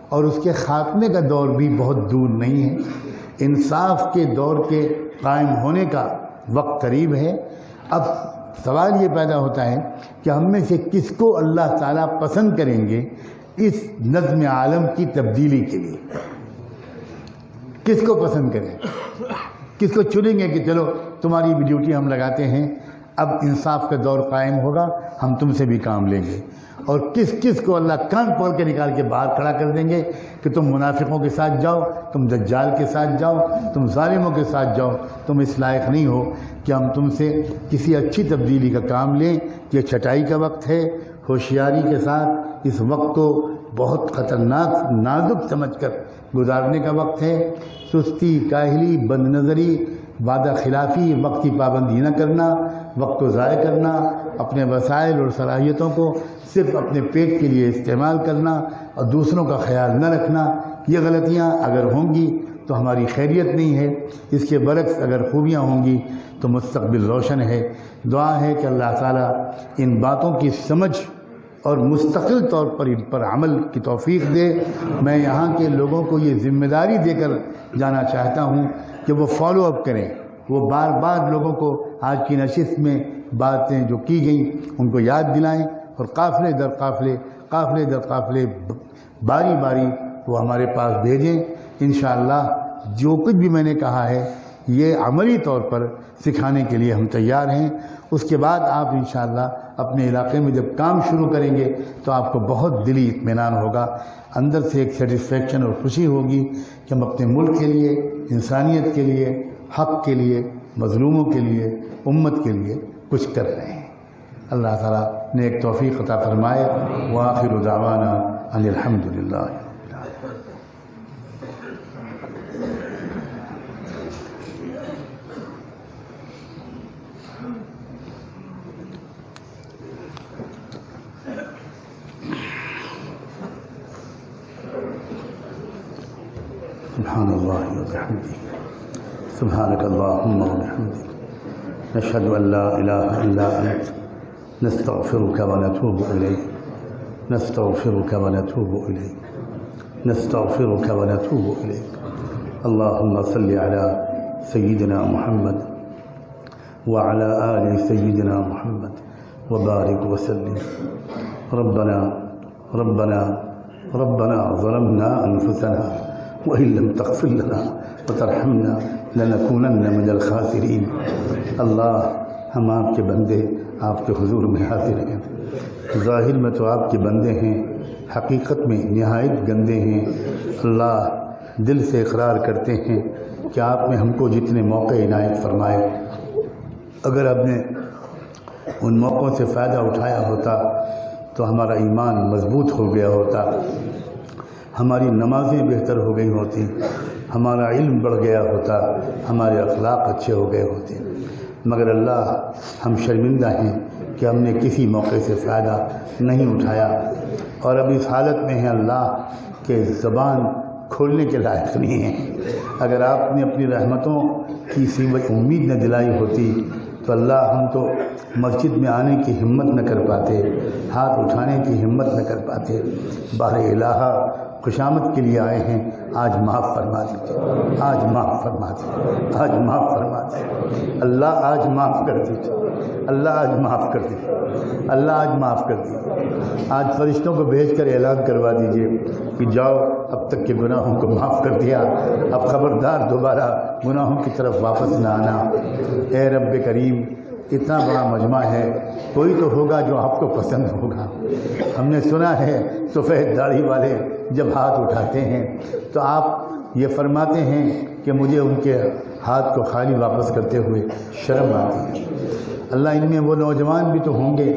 اور اس کے خاتمے کا دور بھی بہت دور نہیں ہے. انصاف کے دور کے قائم ہونے کا وقت قریب ہے. اب سوال یہ پیدا ہوتا ہے کہ ہم میں سے کس کو اللہ تعالیٰ پسند کریں گے اس نظم عالم کی تبدیلی کے لیے. کس کو پسند کریں، کس کو چنیں گے کہ چلو تمہاری بھی ڈیوٹی ہم لگاتے ہیں، اب انصاف کا دور قائم ہوگا، ہم تم سے بھی کام لیں گے. اور کس کس کو اللہ کان پھوڑ کے نکال کے باہر کھڑا کر دیں گے کہ تم منافقوں کے ساتھ جاؤ، تم دجال کے ساتھ جاؤ، تم ظالموں کے ساتھ جاؤ، تم اس لائق نہیں ہو کہ ہم تم سے کسی اچھی تبدیلی کا کام لیں. یہ چھٹائی کا وقت ہے. ہوشیاری کے ساتھ اس وقت کو بہت خطرناک نازک سمجھ کر گزارنے کا وقت ہے. سستی، کاہلی، بد نظری، وعدہ خلافی، وقت کی پابندی نہ کرنا، وقت کو ضائع کرنا، اپنے وسائل اور صلاحیتوں کو صرف اپنے پیٹ کے لیے استعمال کرنا اور دوسروں کا خیال نہ رکھنا، یہ غلطیاں اگر ہوں گی تو ہماری خیریت نہیں ہے. اس کے برعکس اگر خوبیاں ہوں گی تو مستقبل روشن ہے. دعا ہے کہ اللہ تعالیٰ ان باتوں کی سمجھ اور مستقل طور پر ان پر عمل کی توفیق دے. میں یہاں کے لوگوں کو یہ ذمہ داری دے کر جانا چاہتا ہوں کہ وہ فالو اپ کریں، وہ بار بار لوگوں کو آج کی نشست میں باتیں جو کی گئیں ان کو یاد دلائیں اور قافلے در قافلے باری باری وہ ہمارے پاس بھیجیں. انشاءاللہ جو کچھ بھی میں نے کہا ہے یہ عملی طور پر سکھانے کے لیے ہم تیار ہیں. اس کے بعد آپ انشاءاللہ اپنے علاقے میں جب کام شروع کریں گے تو آپ کو بہت دلی اطمینان ہوگا، اندر سے ایک سیٹسفیکشن اور خوشی ہوگی کہ ہم اپنے ملک کے لیے، انسانیت کے لیے، حق کے لیے، مظلوموں کے لیے، امت کے لیے کچھ کر رہے ہیں. اللہ تعالیٰ نے ایک توفیق عطا فرمائے. وآخر دعوانا ان الحمدللہ. سبحان اللہ وبحمدہ، سبحانک اللہم وبحمدک، نشہد ان لا الہ الا انت، نستغفرك ونتوب إليك نستغفرك ونتوب إليك نستغفرك ونتوب إليك اللهم صل على سيدنا محمد وعلى آل سيدنا محمد وبارك وسلم ربنا ظلمنا أنفسنا وإن لم تغفر لنا وترحمنا لنكونن من الخاسرين اللہ ہم آپ کے بندے آپ کے حضور میں حاضر ہیں، ظاہر میں تو آپ کے بندے ہیں، حقیقت میں نہایت گندے ہیں۔ اللہ دل سے اقرار کرتے ہیں کہ آپ نے ہم کو جتنے موقع عنایت فرمائے، اگر ہم نے ان موقعوں سے فائدہ اٹھایا ہوتا تو ہمارا ایمان مضبوط ہو گیا ہوتا، ہماری نمازیں بہتر ہو گئی ہوتی، ہمارا علم بڑھ گیا ہوتا، ہمارے اخلاق اچھے ہو گئے ہوتے، مگر اللہ ہم شرمندہ ہیں کہ ہم نے کسی موقع سے فائدہ نہیں اٹھایا، اور اب اس حالت میں ہیں اللہ کہ زبان کھولنے کے لائق نہیں ہیں۔ اگر آپ نے اپنی رحمتوں کی سیوت امید نہ دلائی ہوتی تو اللہ ہم تو مسجد میں آنے کی ہمت نہ کر پاتے، ہاتھ اٹھانے کی ہمت نہ کر پاتے۔ بار الہٰ خوشامد کے لیے آئے ہیں، آج معاف فرما دیجیے، آج معاف فرما دیجیے، آج معاف فرما دیجیے اللہ، آج معاف کر دیجیے اللہ، آج معاف کر دیجیے اللہ، آج معاف کر دیجیے۔ آج فرشتوں کو بھیج کر اعلان کروا دیجیے کہ جاؤ، اب تک کے گناہوں کو معاف کر دیا، اب خبردار دوبارہ گناہوں کی طرف واپس نہ آنا۔ اے رب کریم، اتنا بڑا مجمع ہے، کوئی تو ہوگا جو آپ کو پسند ہوگا۔ ہم نے سنا ہے سفید داڑھی والے جب ہاتھ اٹھاتے ہیں تو آپ یہ فرماتے ہیں کہ مجھے ان کے ہاتھ کو خالی واپس کرتے ہوئے شرم آتی ہے۔ اللہ ان میں وہ نوجوان بھی تو ہوں گے،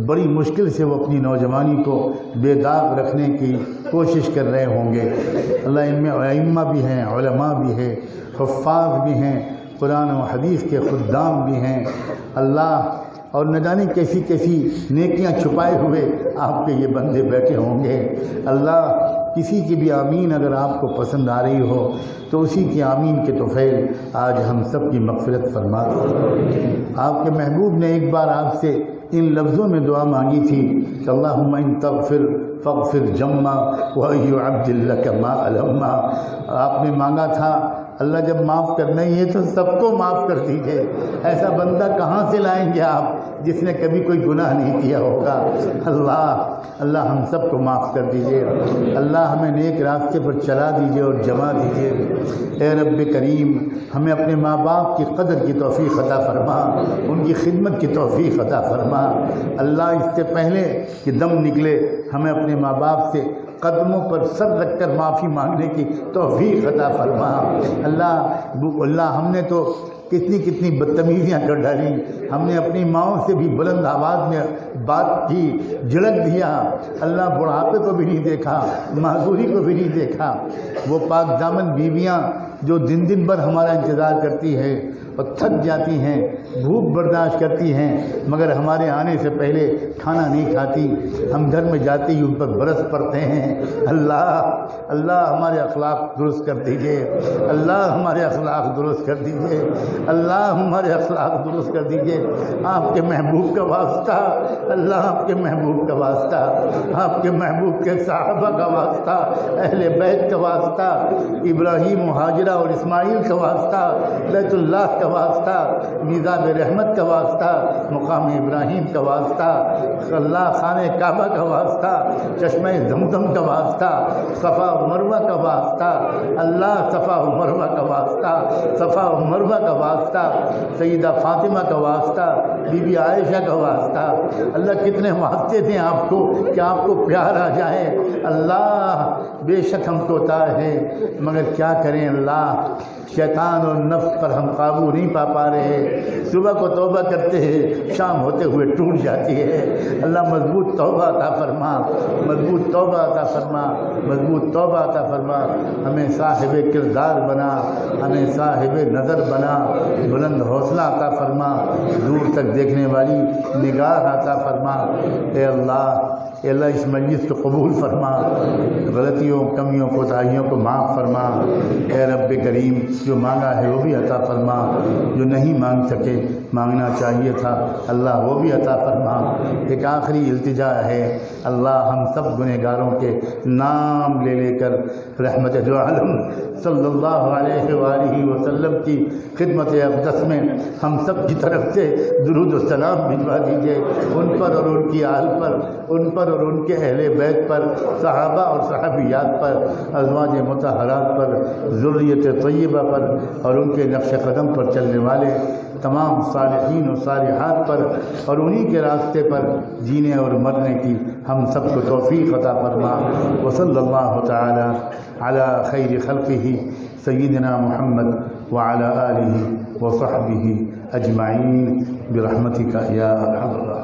بڑی مشکل سے وہ اپنی نوجوانی کو بے داغ رکھنے کی کوشش کر رہے ہوں گے۔ اللہ ان میں ائمہ بھی ہیں، علماء بھی ہیں، حفاظ بھی ہیں، قرآن و حدیث کے خدام بھی ہیں اللہ، اور نہ جانے کیسی کیسی نیکیاں چھپائے ہوئے آپ کے یہ بندے بیٹھے ہوں گے۔ اللہ کسی کی بھی آمین اگر آپ کو پسند آ رہی ہو تو اسی کی آمین کے طفیل آج ہم سب کی مغفرت فرما دو۔ آپ کے محبوب نے ایک بار آپ سے ان لفظوں میں دعا مانگی تھی کہ اللہم ان تغفر فاغفر جما وای عبد لک ما الما۔ آپ نے مانگا تھا اللہ جب معاف کرنا ہی ہے تو سب کو معاف کر دیجیے، ایسا بندہ کہاں سے لائیں گے آپ جس نے کبھی کوئی گناہ نہیں کیا ہوگا۔ اللہ ہم سب کو معاف کر دیجیے، اللہ ہمیں نیک راستے پر چلا دیجیے اور جما دیجیے۔ اے رب کریم، ہمیں اپنے ماں باپ کی قدر کی توفیق عطا فرما، ان کی خدمت کی توفیق عطا فرما۔ اللہ اس سے پہلے کہ دم نکلے ہمیں اپنے ماں باپ سے قدموں پر سر رکھ کر معافی مانگنے کی توفیق عطا فرما۔ اللہ ہم نے تو کتنی بدتمیزیاں کر ڈالی، ہم نے اپنی ماؤں سے بھی بلند آواز میں بات کی، جھڑک دیا۔ اللہ بڑھاپے کو بھی نہیں دیکھا، معذوری کو بھی نہیں دیکھا۔ وہ پاک دامن بیویاں جو دن بھر ہمارا انتظار کرتی ہے اور تھک جاتی ہیں، بھوک برداشت کرتی ہیں، مگر ہمارے آنے سے پہلے کھانا نہیں کھاتی، ہم گھر میں جاتے ہی ان پر برس پڑتے ہیں۔ اللہ ہمارے اخلاق درست کر دیجیے، اللہ ہمارے اخلاق درست کر دیجیے، اللہ ہمارے اخلاق درست کر دیجیے۔ آپ کے محبوب کا واسطہ، اللہ آپ کے محبوب کا واسطہ، آپ کے محبوب کے صحابہ کا واسطہ، اہل بیت کا واسطہ، ابراہیم و حاجرہ اور اسماعیل کا واسطہ، بیت اللہ کا واسطہ، میزاب رحمت کا واسطہ، مقام ابراہیم کا واسطہ، اللہ خانہ کعبہ کا واسطہ، چشمہ زمزم کا واسطہ، صفا و مروہ کا واسطہ، اللہ صفا و مروہ کا واسطہ، صفا و مروہ کا واسطہ، سیدہ فاطمہ کا واسطہ، بی بی عائشہ کا واسطہ۔ اللہ کتنے واسطے تھے آپ کو کہ آپ کو پیار آ جائے۔ اللہ بے شک ہم کوتا ہے، مگر کیا کریں اللہ، شیطان اور نفس پر ہم قابو نہیں پا رہے۔ صبح کو توبہ کرتے ہیں، شام ہوتے ہوئے ٹوٹ جاتی ہے۔ اللہ مضبوط توبہ عطا فرما، مضبوط توبہ عطا فرما، مضبوط توبہ عطا فرما۔ ہمیں صاحب کردار بنا، ہمیں صاحب نظر بنا، بلند حوصلہ عطا فرما، دور تک دیکھنے والی نگاہ عطا فرما۔ اے اللہ اے اللہ اس مجلس کو قبول فرما، غلطیوں کمیوں کوتاہیوں کو معاف فرما۔ اے رب کریم جو مانگا ہے وہ بھی عطا فرما، جو نہیں مانگ سکے مانگنا چاہیے تھا اللہ وہ بھی عطا فرما۔ ایک آخری التجا ہے اللہ ہم سب گنہگاروں کے نام لے لے کر رحمت دو عالم صلی اللہ علیہ وآلہ وسلم کی خدمت اقدس میں ہم سب کی طرف سے درود و سلام بھجوا دیجیے ان پر اور ان کی آل پر، ان پر اور ان کے اہل بیت پر، صحابہ اور صحابیات پر، ازواج مطہرات پر، ذریت طیبہ پر اور ان کے نقش قدم پر چلنے والے تمام صالحین و صالحات پر اور انہی کے راستے پر جینے اور مرنے کی ہم سب کو توفیق عطا فرما۔ وصلی اللہ تعالی علی خیر خلقہ سیدنا محمد وعلی آلہ وصحبہ اجمعین برحمتک یا ارحم الراحمین۔